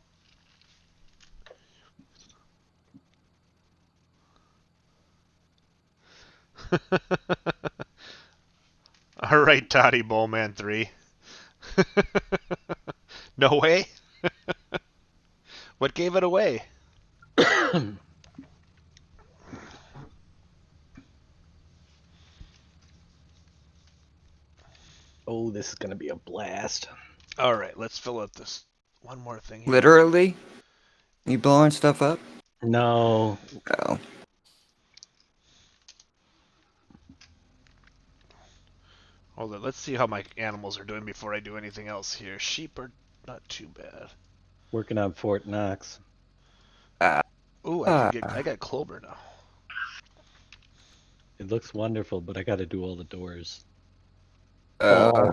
All right, Toddy Bowman 3. No way? What gave it away? Oh, this is gonna be a blast. All right, let's fill out this one more thing here. Literally? You blowing stuff up? No. Oh. Hold on, let's see how my animals are doing before I do anything else here. Sheep are not too bad. Working on Fort Knox. Ooh, I got clover now. It looks wonderful, but I gotta do all the doors. Uh,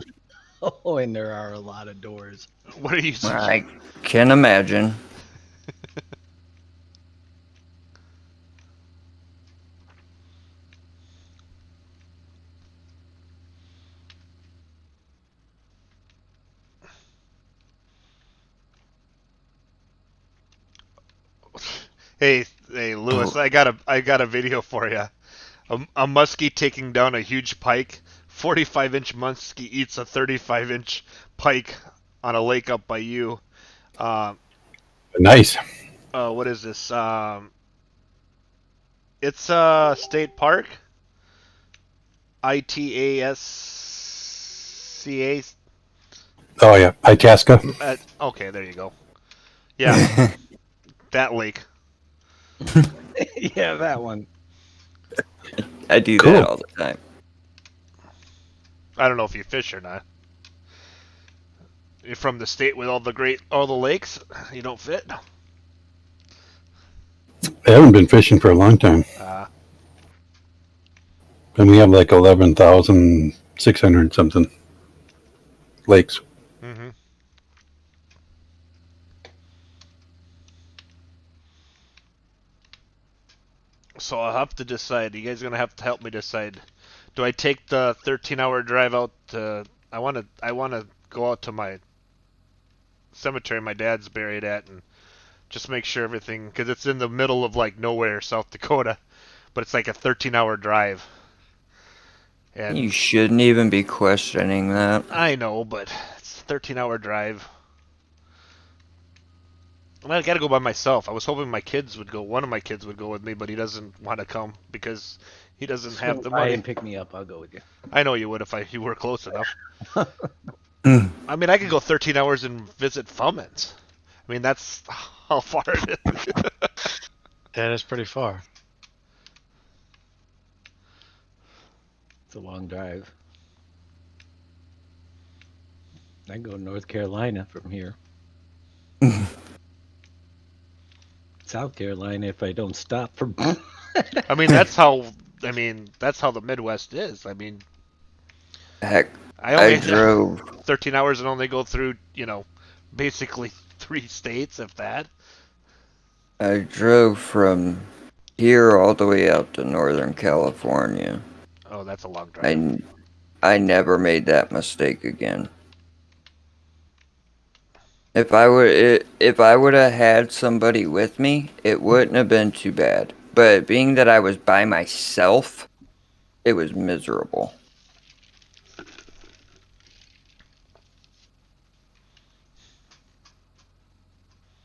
Oh, and there are a lot of doors. What are you? I can imagine. Hey, Hey, Lewis, I got a video for you. A muskie taking down a huge pike. 45-inch muskie eats a 35-inch pike on a lake up by you. Uh, Nice. what is this? It's a state park. ITASCA. Oh yeah, Itasca. Okay, there you go. Yeah, that lake. Yeah, that one. I do that Cool. all the time. I don't know if you fish or not. You're from the state with all the lakes. You don't fit. I haven't been fishing for a long time, Uh, and we have like 11,600 something lakes. mm-hmm. So I'll have to decide. You guys are gonna have to help me decide. Do I take the 13-hour drive out? I wanna go out to my cemetery my dad's buried at and just make sure everything, because it's in the middle of like nowhere, South Dakota, but it's like a 13-hour drive. And You shouldn't even be questioning that. I know, but it's a 13-hour drive. And I gotta go by myself. I was hoping my kids would go. One of my kids would go with me, but he doesn't want to come because he doesn't have Swing the by money. and pick me up. I'll go with you. I know you would if you were close enough. Mm. I mean, I could go 13 hours and visit Fummins. I mean, that's how far it is. That is pretty far. It's a long drive. I can go to North Carolina from here. South Carolina if I don't stop for. I mean, that's how. I mean, that's how the Midwest is. I mean, Heck, I I only drove 13 hours and only go through, basically 3 states, if that. I drove from here all the way out to Northern California. Oh, that's a long drive. I never made that mistake again. If I would have had somebody with me, it wouldn't have been too bad. But being that I was by myself, it was miserable.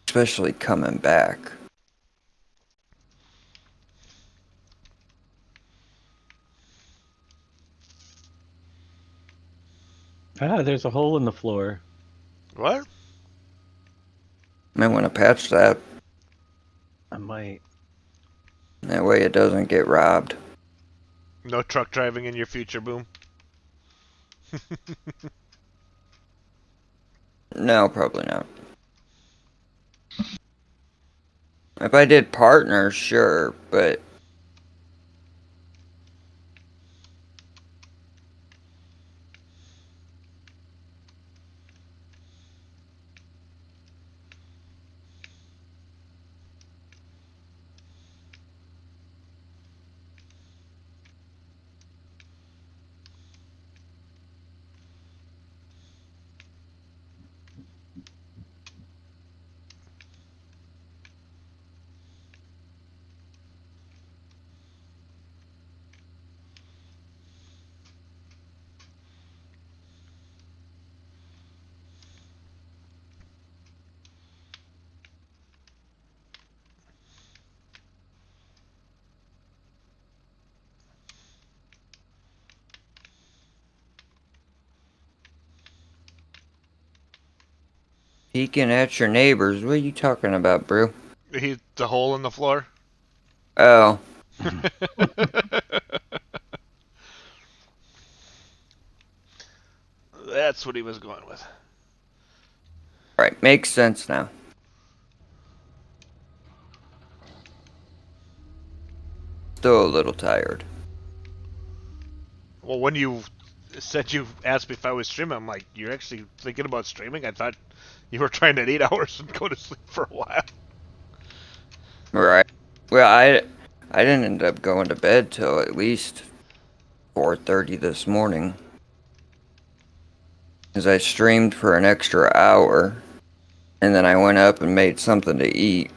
Especially coming back. There's a hole in the floor. What? Might want to patch that. I might. That way it doesn't get robbed. No truck driving in your future, Boom. No, probably not. If I did partners, sure, but peeking at your neighbors. What are you talking about, bro? The hole in the floor. Oh, That's what he was going with. right. Makes sense now. Still a little tired. Well, when you said you asked me if I was streaming, I'm like, you're actually thinking about streaming? I thought you were trying to 8 hours and go to sleep for a while. Right. Well, I didn't end up going to bed till at least 4:30 this morning. As I streamed for an extra hour, and then I went up and made something to eat.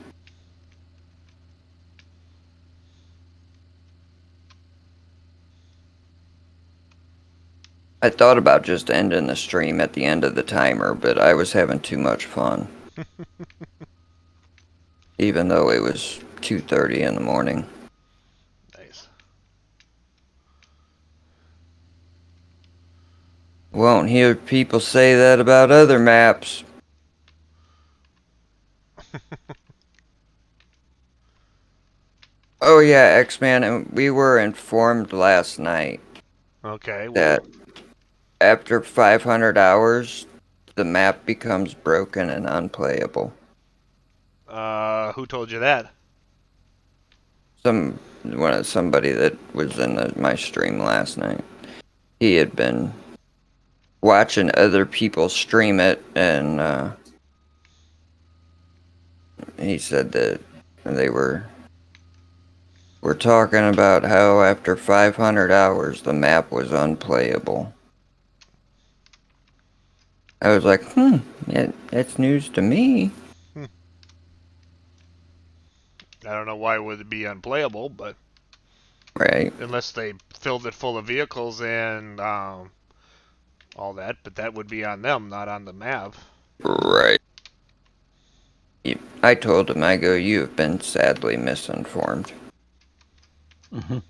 I thought about just ending the stream at the end of the timer, but I was having too much fun. Even though it was 2:30 in the morning. Nice. Won't hear people say that about other maps. Oh yeah, X-Man, and we were informed last night Okay. that after 500 hours, the map becomes broken and unplayable. Who told you that? Somebody that was in my stream last night. He had been watching other people stream it, and he said that they were talking about how after 500 hours the map was unplayable. I was like, yeah, that's news to me. I don't know why it would be unplayable, but Right. unless they filled it full of vehicles and all that, but that would be on them, not on the map. Right. I told him, I go, you have been sadly misinformed. Mhm.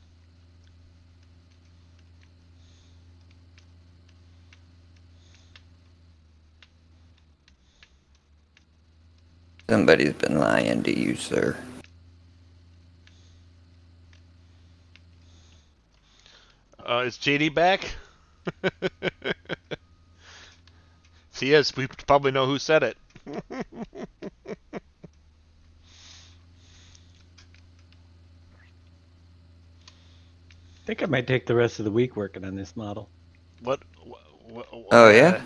Somebody's been lying to you, sir. Is JD back? If he is, we probably know who said it. I think I might take the rest of the week working on this model. What? Oh, yeah?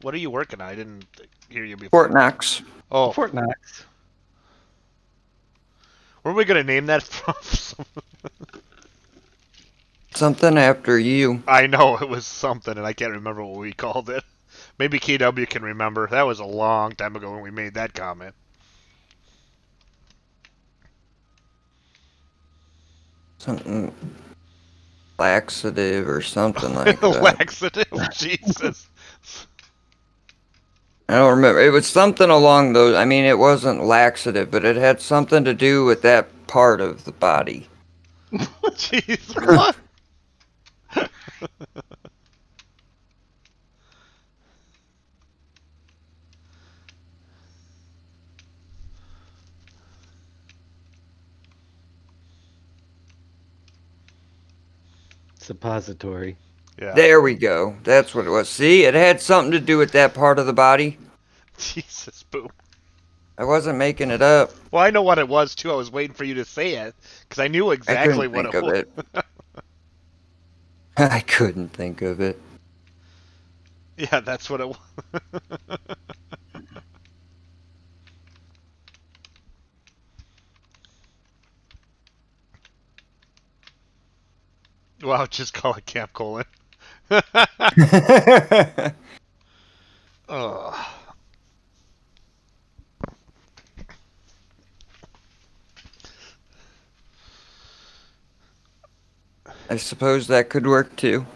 What are you working on? I didn't hear you before. Fort Knox. Oh, Fort Knox. where are we gonna name that from? Something after you. I know it was something, and I can't remember what we called it. Maybe KW can remember. That was a long time ago when we made that comment. Something laxative or something like that. Laxative, Jesus. I don't remember. It was something along those. I mean, it wasn't laxative, but it had something to do with that part of the body. Jeez, what? Suppository. Yeah. There we go. That's what it was. See, it had something to do with that part of the body. Jesus, boo. I wasn't making it up. Well, I know what it was too. I was waiting for you to say it because I knew I exactly couldn't what think it of was. it. I couldn't think of it. Yeah, that's what it was. Well, just call it Camp Colon. Ugh. I suppose that could work too.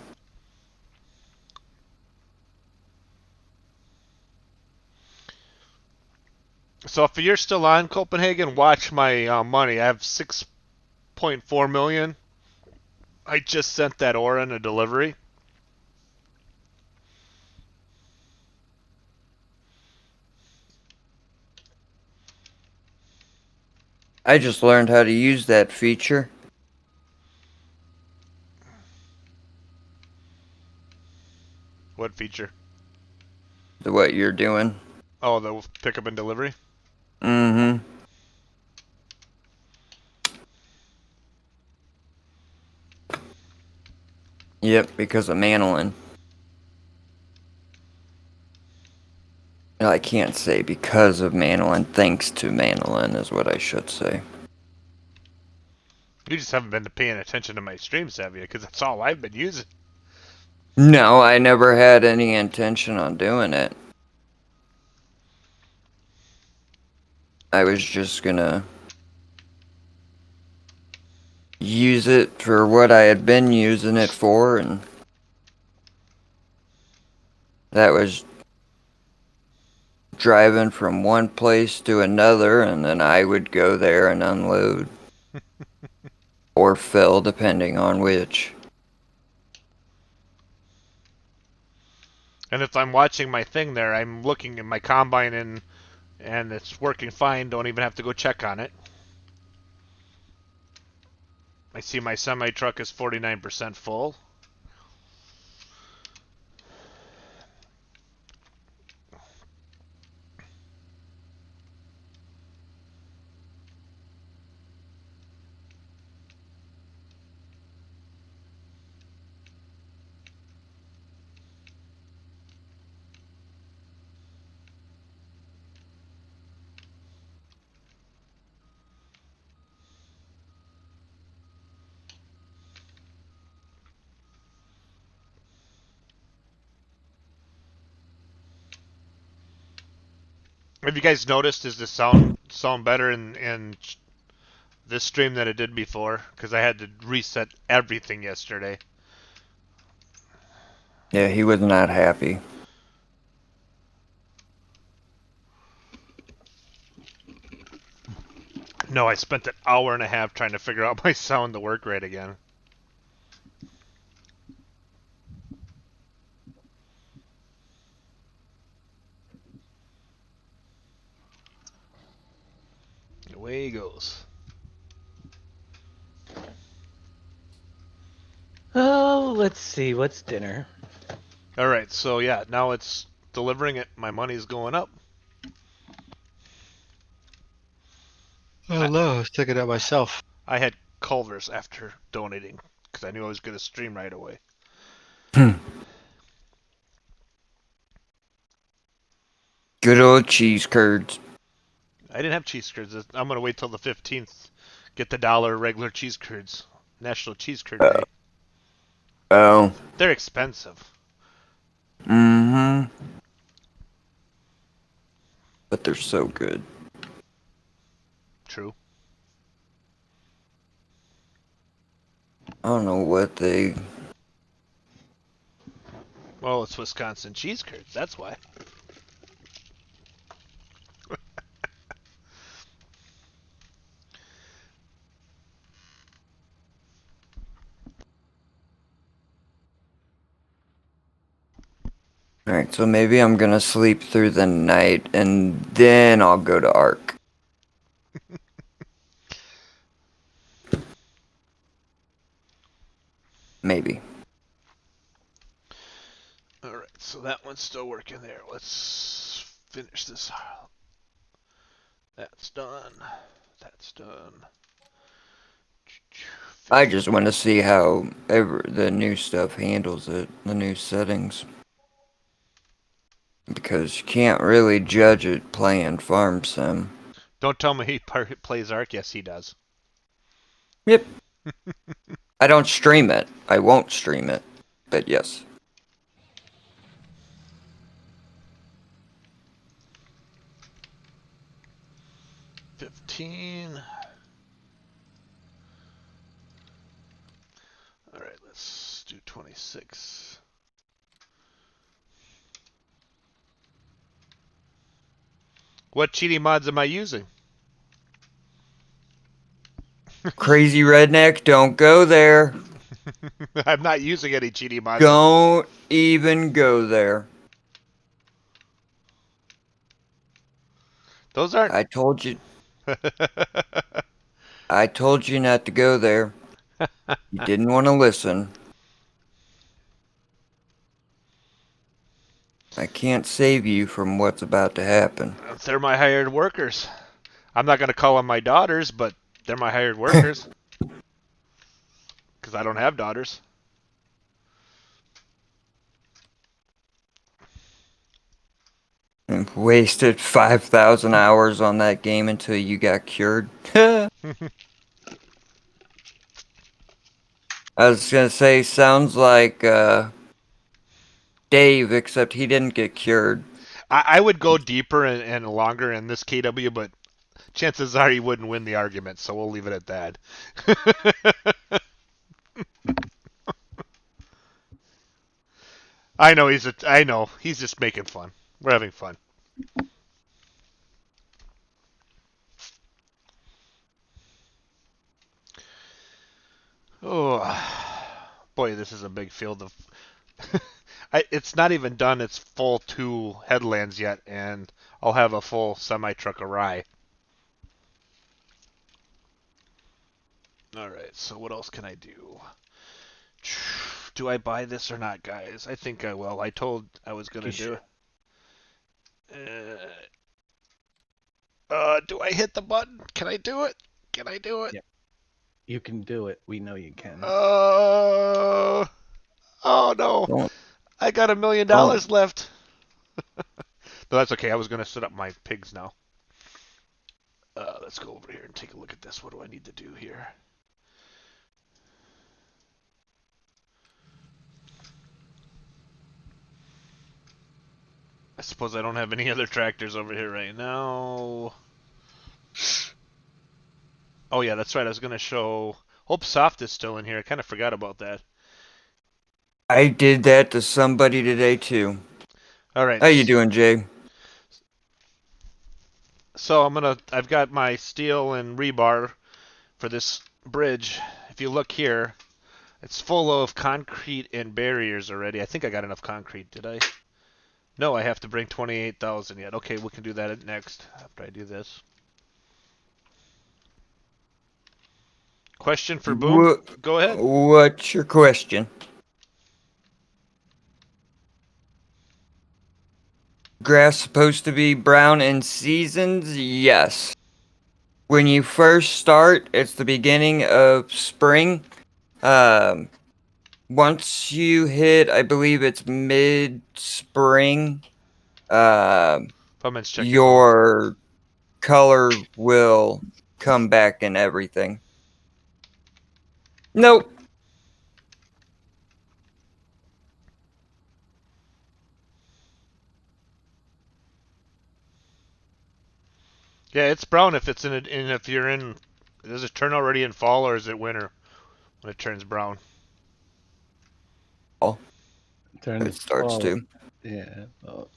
So if you're still on Copenhagen, watch my money. I have 6.4 million. I just sent that ore in a delivery. I just learned how to use that feature. What feature? What you're doing. Oh, the pickup and delivery. Mm-hmm. Yep, because of Manolin. No, I can't say because of Manolin. Thanks to Manolin is what I should say. You just haven't been paying attention to my streams, have you? Because that's all I've been using. No, I never had any intention on doing it. I was just gonna use it for what I had been using it for, and that was driving from one place to another, and then I would go there and unload. Or fill, depending on which. And if I'm watching my thing there, I'm looking at my combine and it's working fine. Don't even have to go check on it. I see my semi truck is 49% full. Have you guys noticed, is the sound better in this stream than it did before? Because I had to reset everything yesterday. Yeah, he was not happy. No, I spent an hour and a half trying to figure out my sound to work right again. Away he goes. Oh, let's see. What's dinner? Alright, so yeah, now it's delivering it. My money's going up. Oh no, I was thinking that myself. I had Culver's after donating because I knew I was going to stream right away. Good old cheese curds. I didn't have cheese curds. I'm going to wait till the 15th. Get the $1 regular cheese curds. National Cheese Curd Day. Oh. They're expensive. Mm-hmm. But they're so good. True. I don't know what they... Well, it's Wisconsin cheese curds. That's why. Alright, so maybe I'm gonna sleep through the night, and then I'll go to ARC. Maybe. Alright, so that one's still working there. Let's finish this. That's done. That's done. I just want to see how the new stuff handles it, the new settings. Because you can't really judge it playing Farm Sim. Don't tell me he plays Ark. Yes, he does. Yep. I don't stream it. I won't stream it. But yes. $15. Alright, let's do 26. What cheating mods am I using? Crazy redneck, don't go there. I'm not using any cheating mods. Don't even go there. Those aren't. I told you. I told you not to go there. You didn't want to listen. I can't save you from what's about to happen. They're my hired workers. I'm not going to call them my daughters, but they're my hired workers. Because I don't have daughters. And wasted 5,000 hours on that game until you got cured. I was gonna say, sounds like Dave, except he didn't get cured. I would go deeper and longer in this KW, but chances are he wouldn't win the argument, so we'll leave it at that. I know I know he's just making fun. We're having fun. Oh, boy, this is a big field of. It's not even done. It's full 2 headlands yet, and I'll have a full semi truck of rye. All right. So what else can I do? Do I buy this or not, guys? I think I will. I told I was gonna do it. Do I hit the button? Can I do it? Can I do it? Yep. You can do it. We know you can. Oh no! Don't, I got $1 million don't. left. No, that's okay. I was gonna set up my pigs now. Let's go over here and take a look at this. What do I need to do here? I suppose I don't have any other tractors over here right now. Oh yeah, that's right. I was gonna show. Hope Soft is still in here. I kind of forgot about that. I did that to somebody today too. All right. How you doing, Jay? So I've got my steel and rebar for this bridge. If you look here, it's full of concrete and barriers already. I think I got enough concrete. Did I? No, I have to bring 28,000 yet. Okay, we can do that next after I do this. Question for Boom? Go ahead. What's your question? Grass supposed to be brown in seasons? Yes. When you first start, it's the beginning of spring. Um, Once you hit, I believe it's mid-spring, Pumpman's checking Boom. your color will come back and everything. Nope. Yeah, it's brown if it's if you're in. Does it turn already in fall or is it winter when it turns brown? Turn It starts fall. to. Yeah. Oh,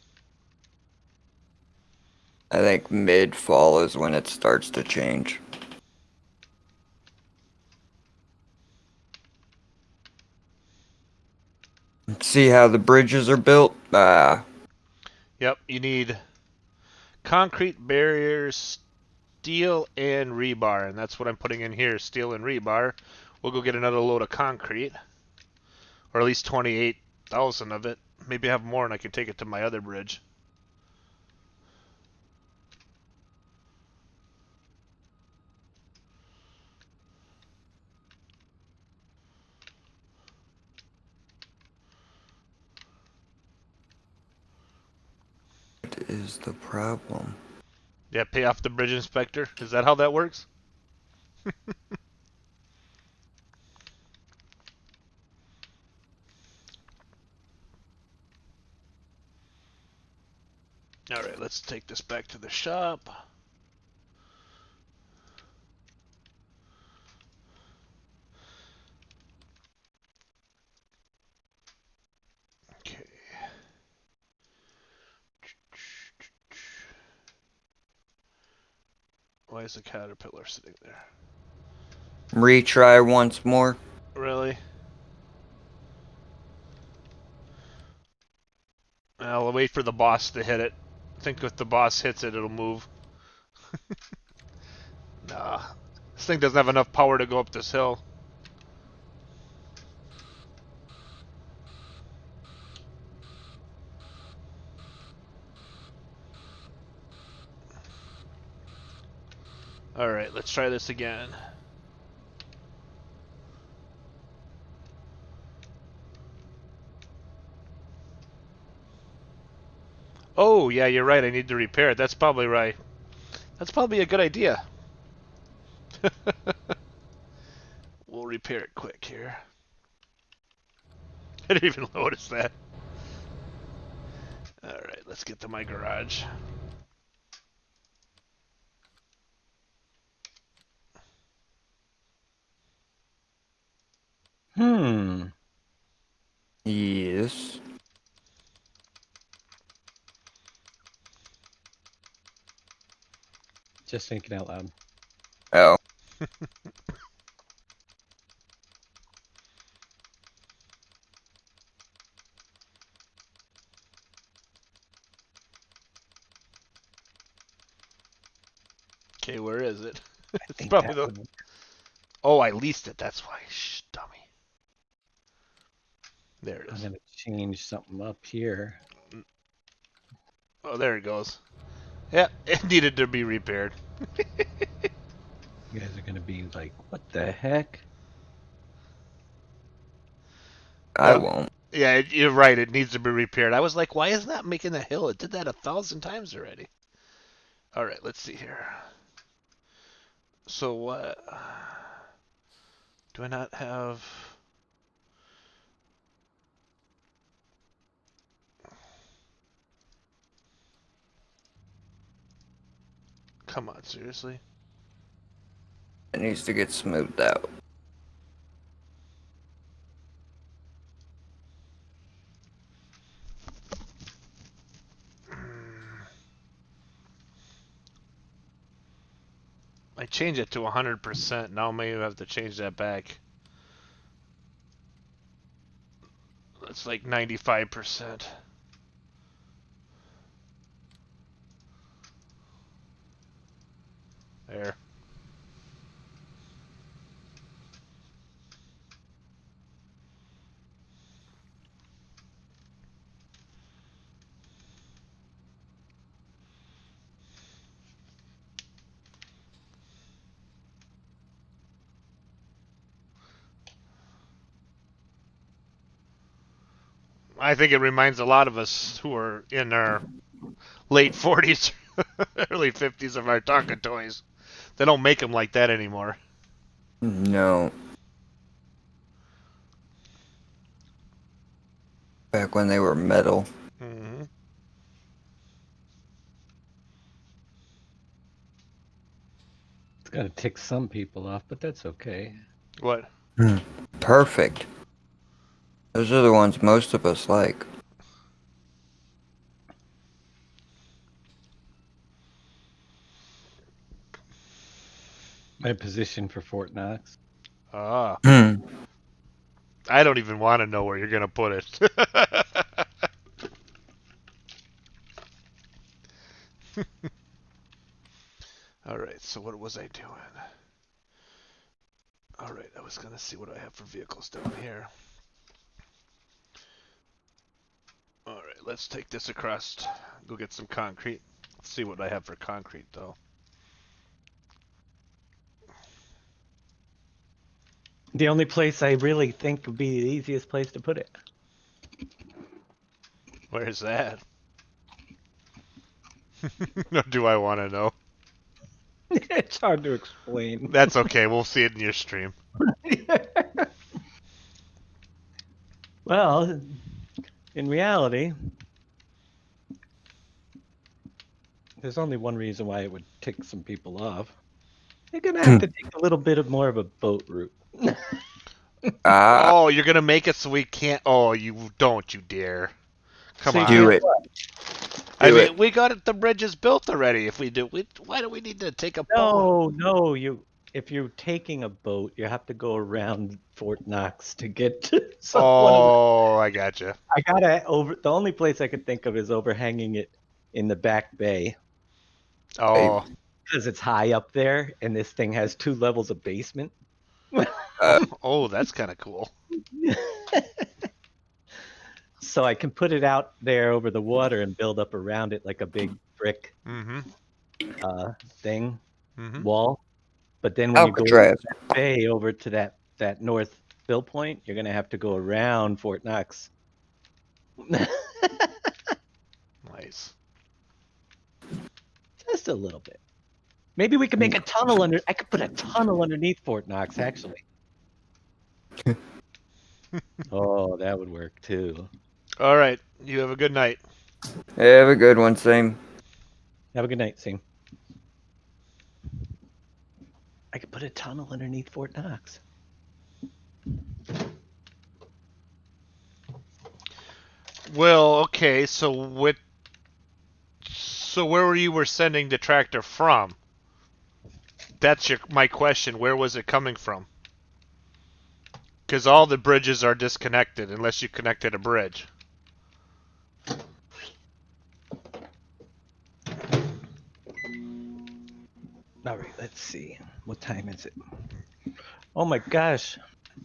I think mid-fall is when it starts to change. See how the bridges are built? Yep, you need concrete barriers, steel, and rebar, and that's what I'm putting in here, steel and rebar. We'll go get another load of concrete, or at least 28,000 of it. Maybe I have more and I can take it to my other bridge. What is the problem? Yeah, pay off the bridge inspector. Is that how that works? Alright, let's take this back to the shop. Okay. Why is the caterpillar sitting there? Retry once more. Really? I'll wait for the boss to hit it. I think if the boss hits it, it'll move. Nah. This thing doesn't have enough power to go up this hill. Alright, let's try this again. Oh, yeah, you're right. I need to repair it. That's probably right. That's probably a good idea. We'll repair it quick here. I didn't even notice that. Alright, let's get to my garage. Hmm. Yes. Just thinking out loud. Oh. Okay, where is it? I It's think probably that the. would. Oh, I leased it. That's why. Shh, dummy. There it I'm is. gonna change something up here. Oh, there it goes. Yeah, it needed to be repaired. You guys are gonna be like, what the heck? I won't. Yeah, you're right. It needs to be repaired. I was like, why isn't that making the hill? It did that 1,000 times already. All right, let's see here. So what? Do I not have? Come on, seriously? It needs to get smoothed out. I changed it to 100%. Now maybe I have to change that back. It's like 95%. There. I think it reminds a lot of us who are in our late 40s, early 50s of our Tonka toys. They don't make them like that anymore. No. Back when they were metal. Mm-hmm. It's gonna tick some people off, but that's okay. What? Perfect. Those are the ones most of us like. My position for Fort Knox. Ah. Hmm. I don't even want to know where you're going to put it. Alright, so what was I doing? Alright, I was going to see what I have for vehicles down here. Alright, let's take this across. Go get some concrete. Let's see what I have for concrete, though. The only place I really think would be the easiest place to put it. Where's that? Do I want to know? It's hard to explain. That's okay. We'll see it in your stream. Well, in reality, there's only one reason why it would tick some people off. You're gonna have to take a little bit of more of a boat route. Ah, Oh, you're going to make it so we can't. Oh, you don't, you dare. Come So you on. do can't- it. I Do mean, it. we got it, the bridges built already. If we do, why do we need to take a boat? No, if you're taking a boat, you have to go around Fort Knox to get to one of the. Oh, I gotcha. I gotta over. The only place I could think of is overhanging it in the back bay Oh, because it's high up there, and this thing has 2 levels of basement. oh, that's kind of cool. So I can put it out there over the water and build up around it like a big brick Mm-hmm. thing Mm-hmm. wall. But then when you go Alcatraz. bay over to that north fill point, you're gonna have to go around Fort Knox. Nice. Just a little bit. Maybe we could make a tunnel under. I could put a tunnel underneath Fort Knox, actually. Oh, that would work too. All right. You have a good night. Have a good one, same. Have a good night, Sing. I could put a tunnel underneath Fort Knox. Well, okay. So where were you sending the tractor from? That's my question. Where was it coming from? Because all the bridges are disconnected unless you connected a bridge. All right, let's see. What time is it? Oh my gosh.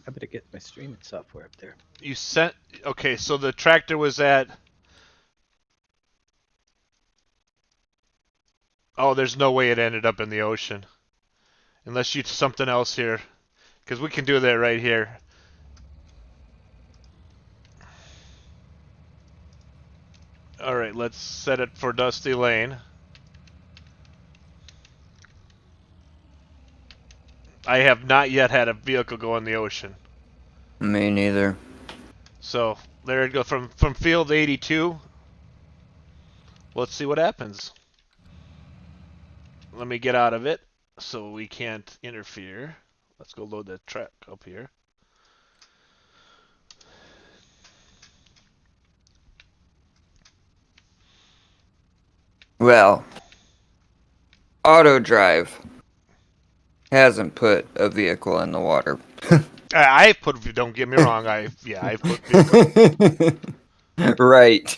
I better get my streaming software up there. You sent... Okay, so the tractor was at... Oh, there's no way it ended up in the ocean. Unless you something else here. Because we can do that right here. Alright, let's set it for Dusty Lane. I have not yet had a vehicle go in the ocean. Me neither. So, there it goes. From field 82. Let's see what happens. Let me get out of it so we can't interfere. Let's go load the truck up here. Well, Autodrive hasn't put a vehicle in the water. I put... Don't get me wrong. I've put vehicles. Right.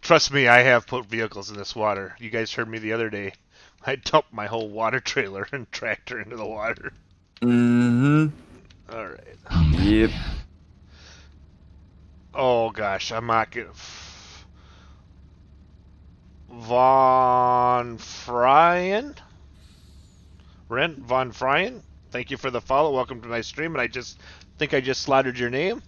Trust me, I have put vehicles in this water. You guys heard me the other day. I dumped my whole water trailer and tractor into the water. Mm-hmm. Alright. Yep. Oh gosh, I'm not gonna... Von Fryen? Von Fryen? Thank you for the follow. Welcome to my stream. And I think I just slaughtered your name.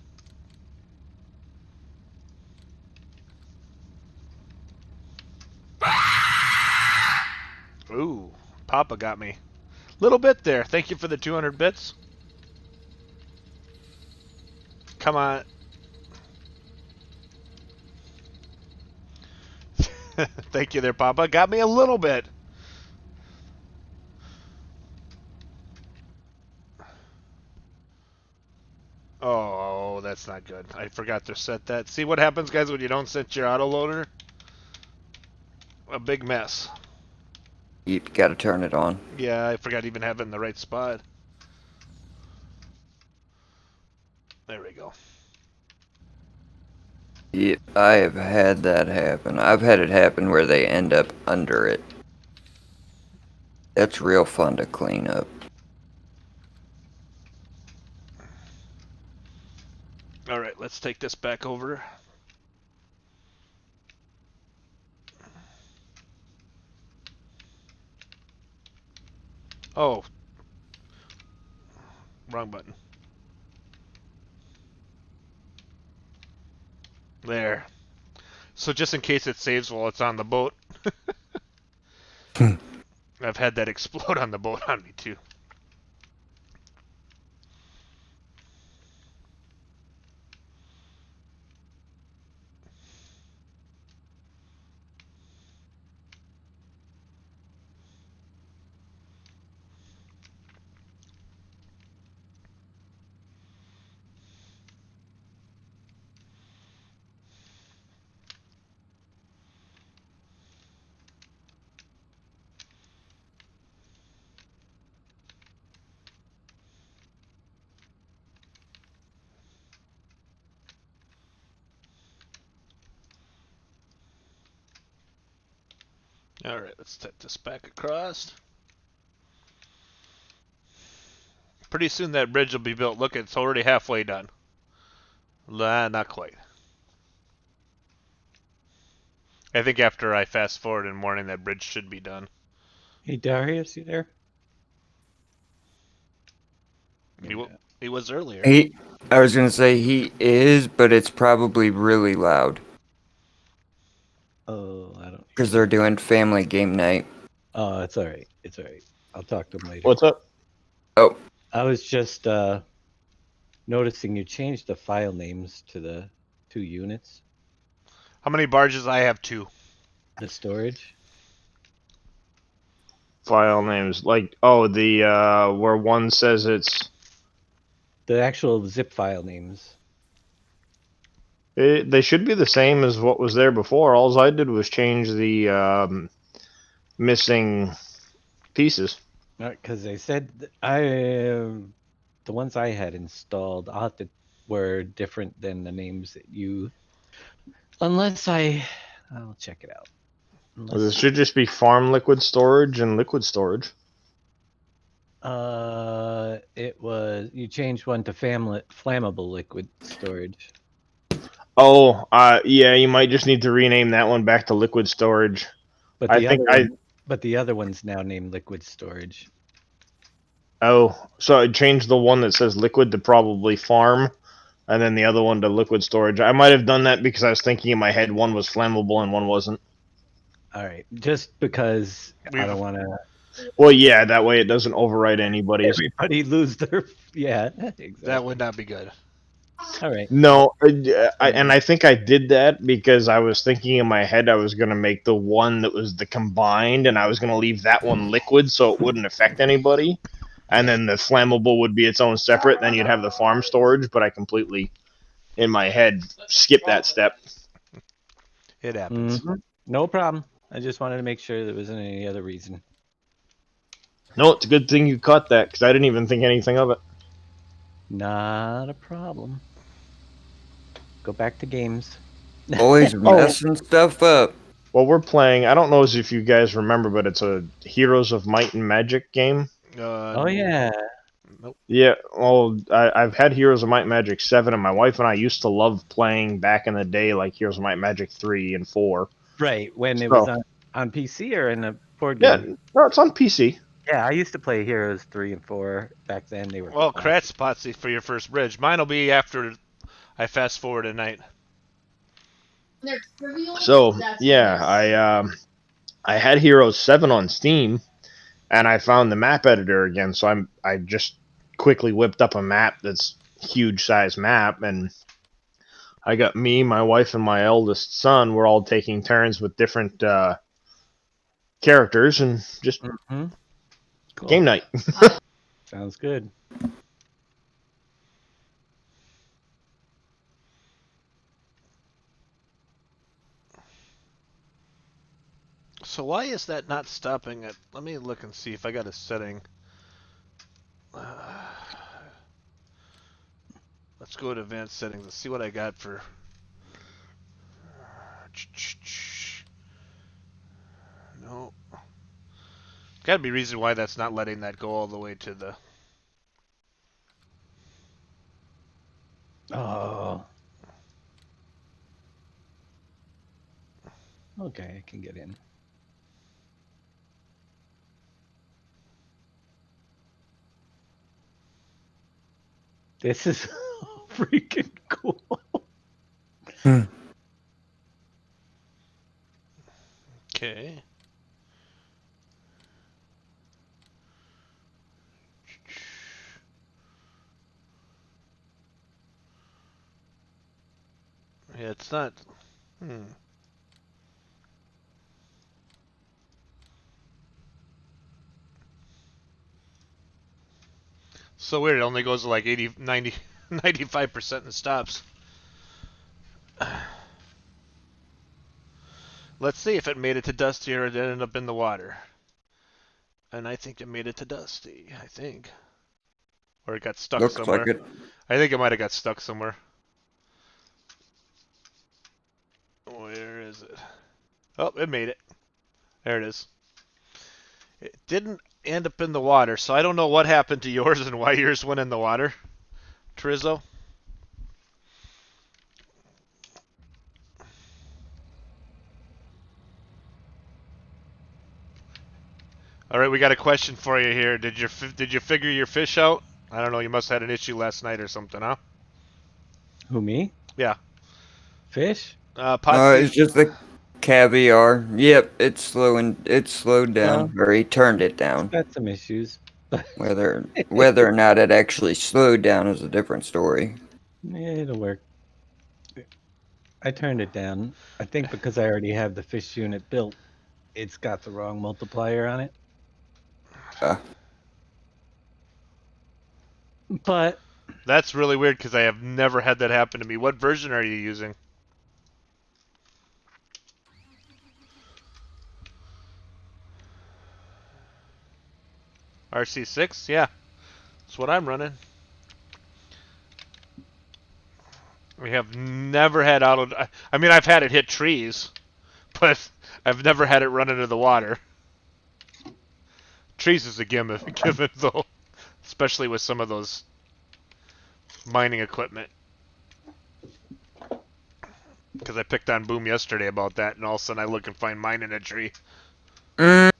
Ooh, Papa got me. Little bit there. Thank you for the 200 bits. Come on. Thank you there, Papa. Got me a little bit. Oh, that's not good. I forgot to set that. See what happens, guys, when you don't set your autoloader? A big mess. You gotta turn it on. Yeah, I forgot to even have it in the right spot. There we go. Yep, I have had that happen. I've had it happen where they end up under it. That's real fun to clean up. Alright, let's take this back over. Oh. Wrong button. There. So just in case it saves while it's on the boat. I've had that explode on the boat on me too. Alright, let's set this back across. Pretty soon that bridge will be built. Look, it's already halfway done. Nah, not quite. I think after I fast forward in the morning, that bridge should be done. Hey, Darius, you there? He was earlier. I was gonna say he is, but it's probably really loud. Oh, I don't. Because they're doing family game night. Oh, it's all right. It's all right. I'll talk to him later. What's up? Oh, I was just noticing you changed the file names to the 2 units, How many barges? I have 2. the storage. File names like the where one says it's The actual zip file names. they should be the same as what was there before. All I did was change the missing pieces. Because they said the ones I had installed were different than the names that you. Unless I'll check it out. Well, this Unless should just be farm liquid storage and liquid storage. it was you changed one to flammable liquid storage. Oh, yeah, you might just need to rename that one back to liquid storage. But I the think other one, but the other one's now named liquid storage. Oh, so I changed the one that says liquid to probably farm, and then the other one to liquid storage. I might have done that because I was thinking in my head one was flammable and one wasn't. All right, just because I We've don't want to Well, yeah, that way it doesn't overwrite anybody's. everybody lose their yeah exactly. that would not be good. All right. No, and I think I did that because I was thinking in my head I was going to make the one that was the combined, and I was going to leave that one liquid so it wouldn't affect anybody. And then the flammable would be its own separate, then you'd have the farm storage, but I completely, in my head, skipped that step. It happens. No problem. I just wanted to make sure there wasn't any other reason. No, it's a good thing you caught that because I didn't even think anything of it. Not a problem. Go back to games. Always messing stuff up. Well, we're playing. I don't know if you guys remember, but it's a Heroes of Might and Magic game. Oh yeah. Nope. Yeah, well, I've had Heroes of Might and Magic 7, and my wife and I used to love playing back in the day, like Heroes of Might and Magic 3 and 4. Right, when it was So, on PC or in a board yeah, game. no, it's on PC. Yeah, I used to play Heroes 3 and 4 back then. They were Well, classic. Kratz Potsy for your first bridge. Mine will be after I fast forward tonight. So, yeah, I had Heroes 7 on Steam, and I found the map editor again, so I just quickly whipped up a map that's huge size map, and I got me, my wife, and my eldest son. We're all taking turns with different characters and just Cool. game night. Sounds good. So why is that not stopping it? Let me look and see if I got a setting. Let's go to advanced settings and see what I got for. No. Gotta be a reason why that's not letting that go all the way to the. Oh. Okay, I can get in. This is freaking cool. Okay. Yeah, it's not. So weird. It only goes to like 80, 90, 95% and stops. Let's see if it made it to Dusty or it ended up in the water. And I think it made it to Dusty. I think. Or it got stuck Looks somewhere. like it. I think it might have got stuck somewhere. Where is it? Oh, it made it. There it is. It didn't end up in the water, so I don't know what happened to yours and why yours went in the water, Trizzo. All right, we got a question for you here. Did you figure your fish out? I don't know. You must have had an issue last night or something, huh? Who, me? Yeah. Fish? Potsy. It's just the caviar. Yep, it's slowing. It's slowed down, or he turned it down. Got some issues. Whether or not it actually slowed down is a different story. It'll work. I turned it down. I think because I already have the fish unit built, it's got the wrong multiplier on it. But That's really weird because I have never had that happen to me. What version are you using? RC6, yeah. That's what I'm running. We have never had auto. I mean, I've had it hit trees, but I've never had it run into the water. Trees is a given though, especially with some of those mining equipment. Because I picked on Boom yesterday about that, and all of a sudden I look and find mine in a tree. Mm.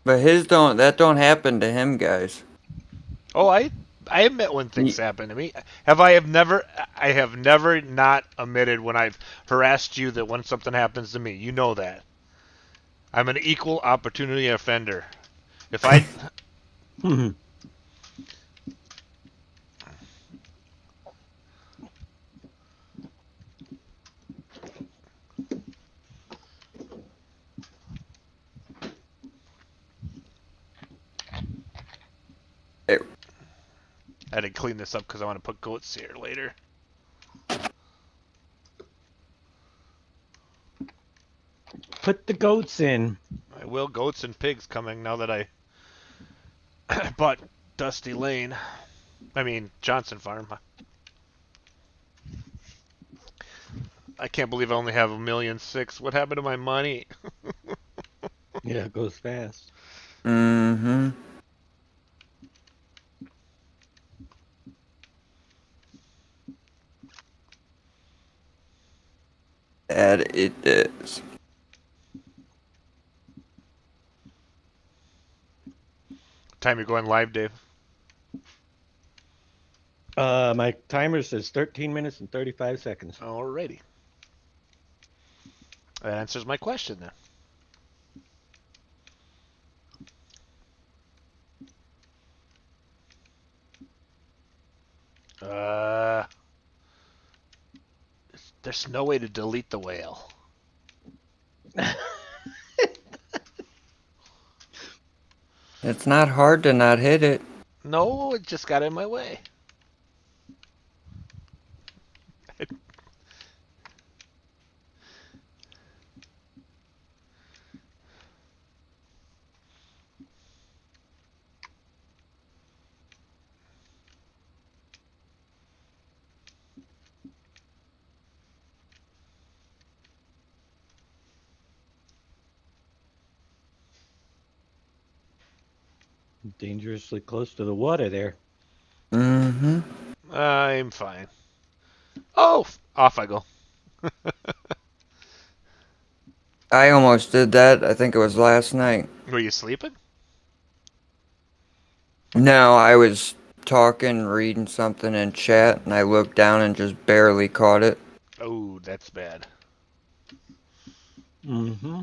But that don't happen to him, guys. Oh, I admit when things happen to me. I have never not admitted when I've harassed you that when something happens to me. You know that. I'm an equal opportunity offender. If I It, I had to clean this up because I want to put goats here later. Put the goats in. I will. Goats and pigs coming now that I bought Dusty Lane. I mean Johnson Farm. I can't believe I only have 1,000,006. What happened to my money? Yeah, it goes fast. mm-hmm. That it is. Time you're going live, Dave? My timer says 13 minutes and 35 seconds. Alrighty. That answers my question then. There's no way to delete the whale. It's not hard to not hit it. No, it just got in my way. Dangerously close to the water there. Mm-hmm. I'm fine. Oh, off I go. I almost did that. I think it was last night. Were you sleeping? No, I was talking, reading something in chat, and I looked down and just barely caught it. Oh, that's bad. Mm-hmm.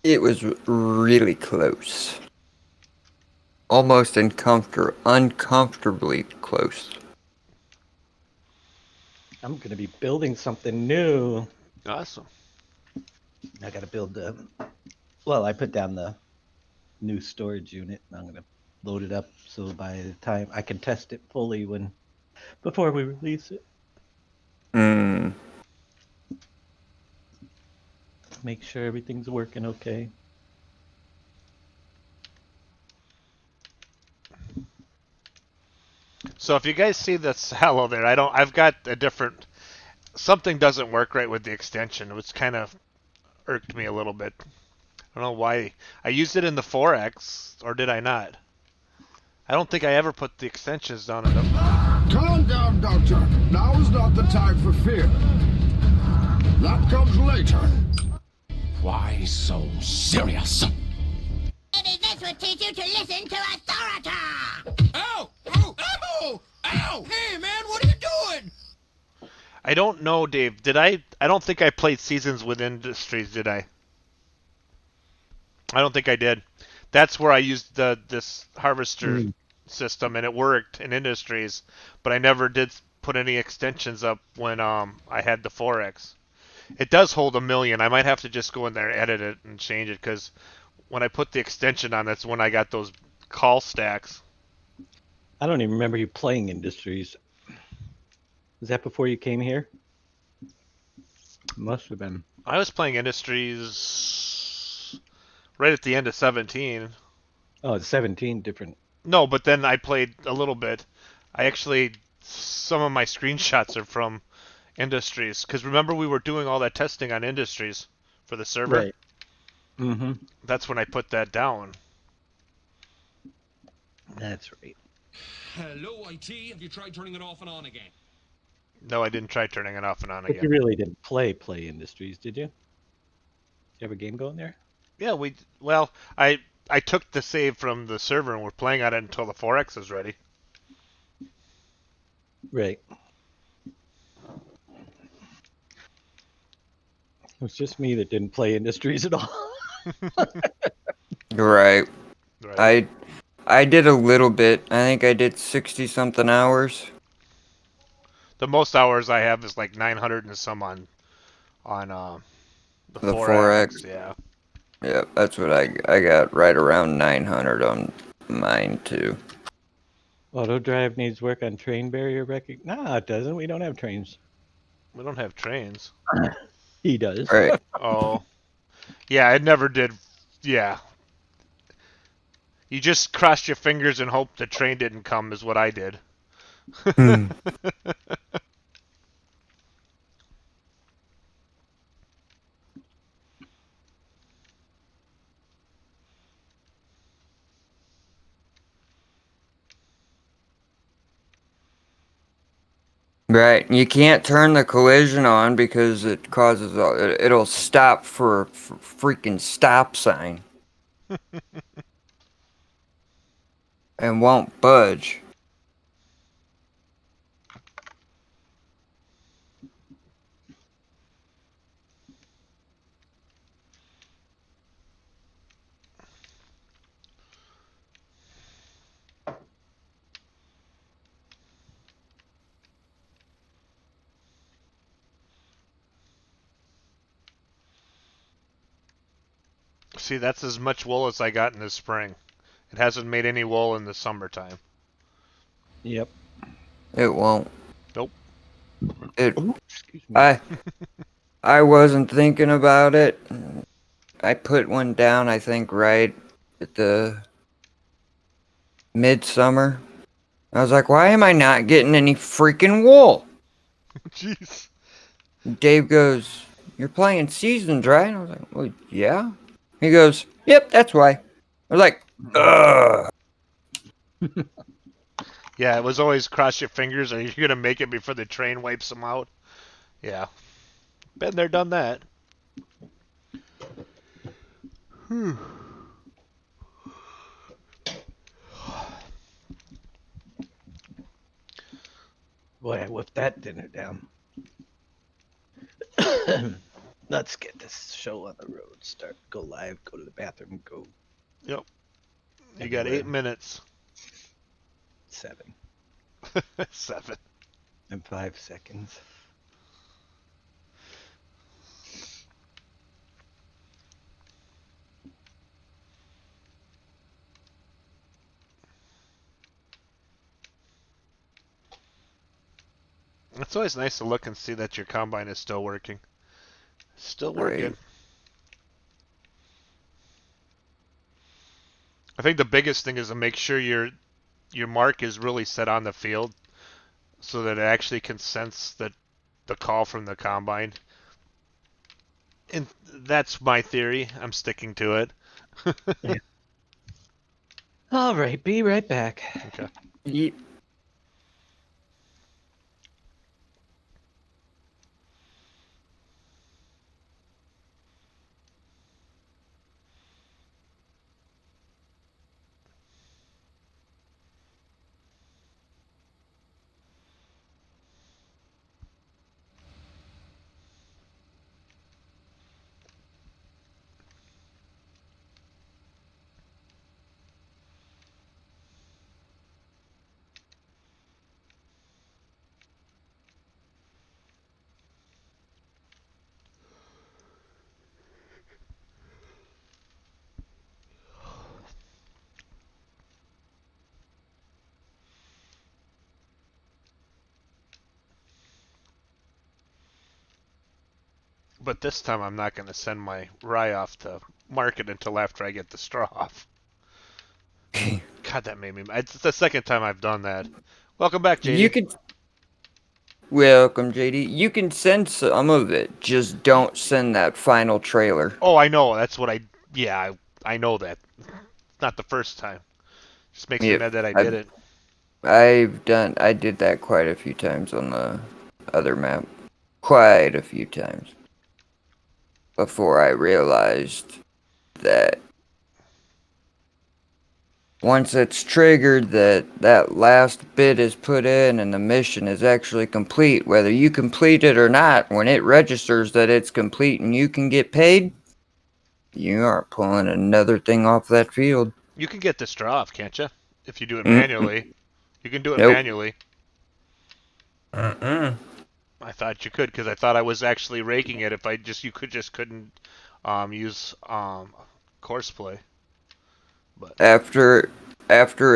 It was really close. Almost uncomfortably close. I'm going to be building something new. Awesome. I got to build the... Well, I put down the new storage unit. I'm going to load it up so by the time I can test it fully before we release it. Hmm. Make sure everything's working okay. So if you guys see this hello there, I've got a different something doesn't work right with the extension, which kind of irked me a little bit. I don't know why. I used it in the 4X, or did I not? I don't think I ever put the extensions down in the... Calm down, Doctor. Now is not the time for fear. That comes later. Why so serious? Maybe this would teach you to listen to authority. Ow! Ow! Ow! Ow! Hey, man, what are you doing? I don't know, Dave. Did I don't think I played Seasons with Industries, did I? I don't think I did. That's where I used this harvester system, and it worked in Industries, but I never did put any extensions up when I had the 4X. It does hold 1,000,000. I might have to just go in there and edit it and change it, because when I put the extension on, that's when I got those call stacks. I don't even remember you playing Industries. Was that before you came here? Must have been. I was playing Industries right at the end of 17. Oh, it's 17 different. No, but then I played a little bit. Some of my screenshots are from Industries, because remember we were doing all that testing on Industries for the server? Right. Mm-hmm. That's when I put that down. That's right. Hello, IT. Have you tried turning it off and on again? No, I didn't try turning it off and on But again. you really didn't play Industries, did you? You have a game going there? Yeah, I took the save from the server and we're playing on it until the 4X is ready. Right. It was just me that didn't play Industries at all. Right. Right. I did a little bit. I think I did 60 something hours. The most hours I have is like 900 and some on the The 4X. 4X. Yeah. Yeah, that's what I got right around 900 on mine too. Autodrive needs work on train barrier recognition. No, it doesn't. We don't have trains. We don't have trains. He does. Right. Oh. Yeah, I never did. Yeah. You just crossed your fingers and hoped the train didn't come is what I did. Hmm. Right. You can't turn the collision on because it causes it'll stop for a freaking stop sign and won't budge. See, that's as much wool as I got in the spring. It hasn't made any wool in the summertime. Yep. It won't. Nope. It Ooh, excuse me. I wasn't thinking about it. I put one down I think right at the midsummer. I was like, why am I not getting any freaking wool? Jeez. Dave goes, "You're playing seasons, right?" And I was like, "Well, yeah." He goes, "Yep, that's why." I was like, "Ugh." Yeah, it was always cross your fingers or you're going to make it before the train wipes them out. Yeah. Been there, done that. Boy, I whipped that dinner down. Let's get this show on the road. Start, go live, go to the bathroom, go Yep. You got 8 minutes. 7 7. and 5 seconds. It's always nice to look and see that your combine is still working. Still working. Right. I think the biggest thing is to make sure your mark is really set on the field so that it actually can sense the call from the combine. And that's my theory. I'm sticking to it. All right, be right back. Okay. Ye- But this time I'm not going to send my rye off to mark it until after I get the straw off. God, that made me. It's the second time I've done that. Welcome back, JD. You can welcome, JD. You can send some of it, just don't send that final trailer. Oh, I know. That's what I. Yeah, I know that. It's not the first time. Just makes me Yep, mad that I did it. I did that quite a few times on the other map. Quite a few times. Before I realized that once it's triggered that last bit is put in and the mission is actually complete, whether you complete it or not, when it registers that it's complete and you can get paid, you aren't pulling another thing off that field. You can get the straw off, can't you? If you do it Mm-mm. manually. You can do it Nope. manually. Mm-mm. I thought you could because I thought I was actually raking it. If I just couldn't use Courseplay. But After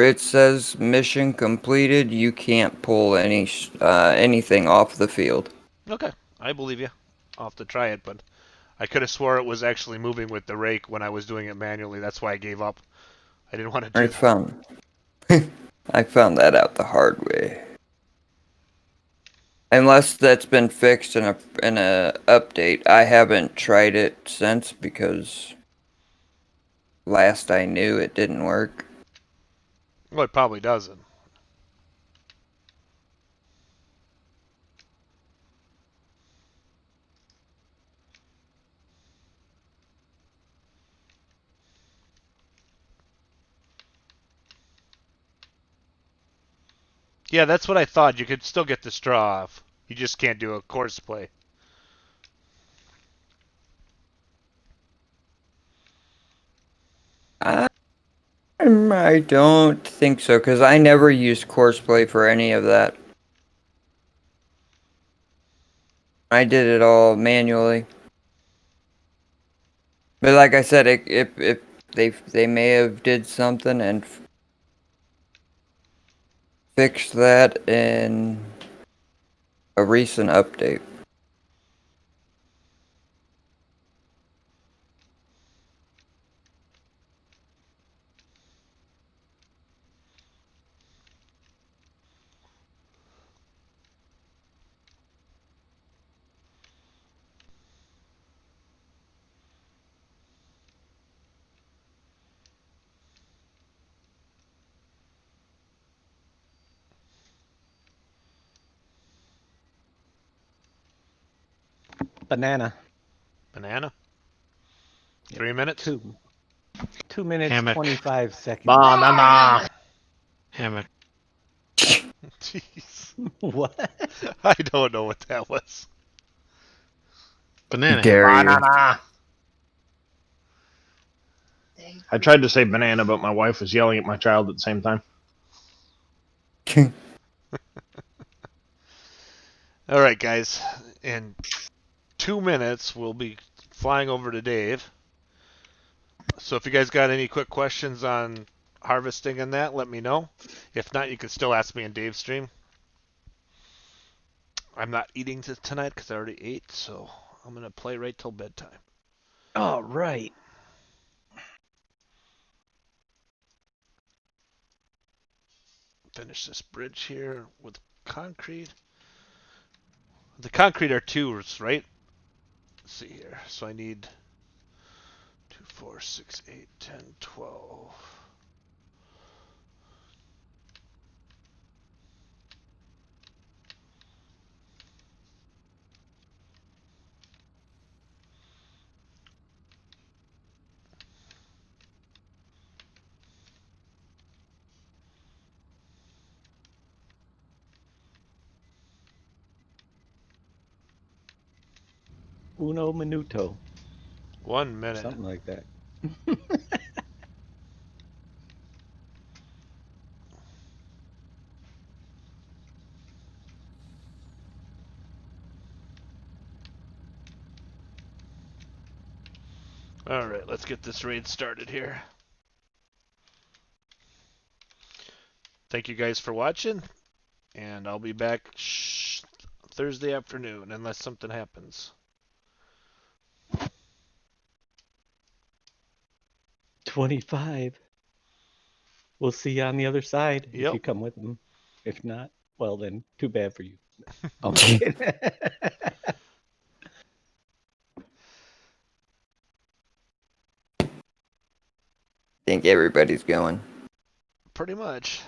it says mission completed, you can't pull anything off the field. okay, I believe you. I'll have to try it, but I could have swore it was actually moving with the rake when I was doing it manually. That's why I gave up. I didn't want to do I that. found I found that out the hard way. Unless that's been fixed in a update. I haven't tried it since because last I knew it didn't work. Well, it probably doesn't. Yeah, that's what I thought. You could still get the straw off. You just can't do a Courseplay. I don't think so because I never used Courseplay for any of that. I did it all manually. But like I said, if they may have did something and fixed that in a recent update. Banana. Banana? Yep. 3 minutes? 2 minutes, Hammock. 25 seconds. Banana. Hammock. Jeez. What? I don't know what that was. Banana Dare hammock. you? Banana. I tried to say banana, but my wife was yelling at my child at the same time. All right, guys. In 2 minutes, we'll be flying over to Dave. So if you guys got any quick questions on harvesting and that, let me know. If not, you can still ask me in Dave's stream. I'm not eating tonight because I already ate, so I'm going to play right till bedtime. All right. Finish this bridge here with concrete. The concrete are twos, right? Let's see here. So I need 2, 4, 6, 8, 10, 12. Uno minuto. 1 minute. Something like that. All right, let's get this raid started here. Thank you guys for watching, and I'll be back Thursday afternoon unless something happens. 25. We'll see you on the other side if Yep. you come with them. If not, well then, too bad for you. Okay. Think everybody's going. Pretty much.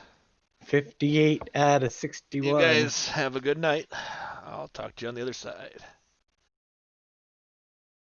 58 out of 61. You guys have a good night. I'll talk to you on the other side.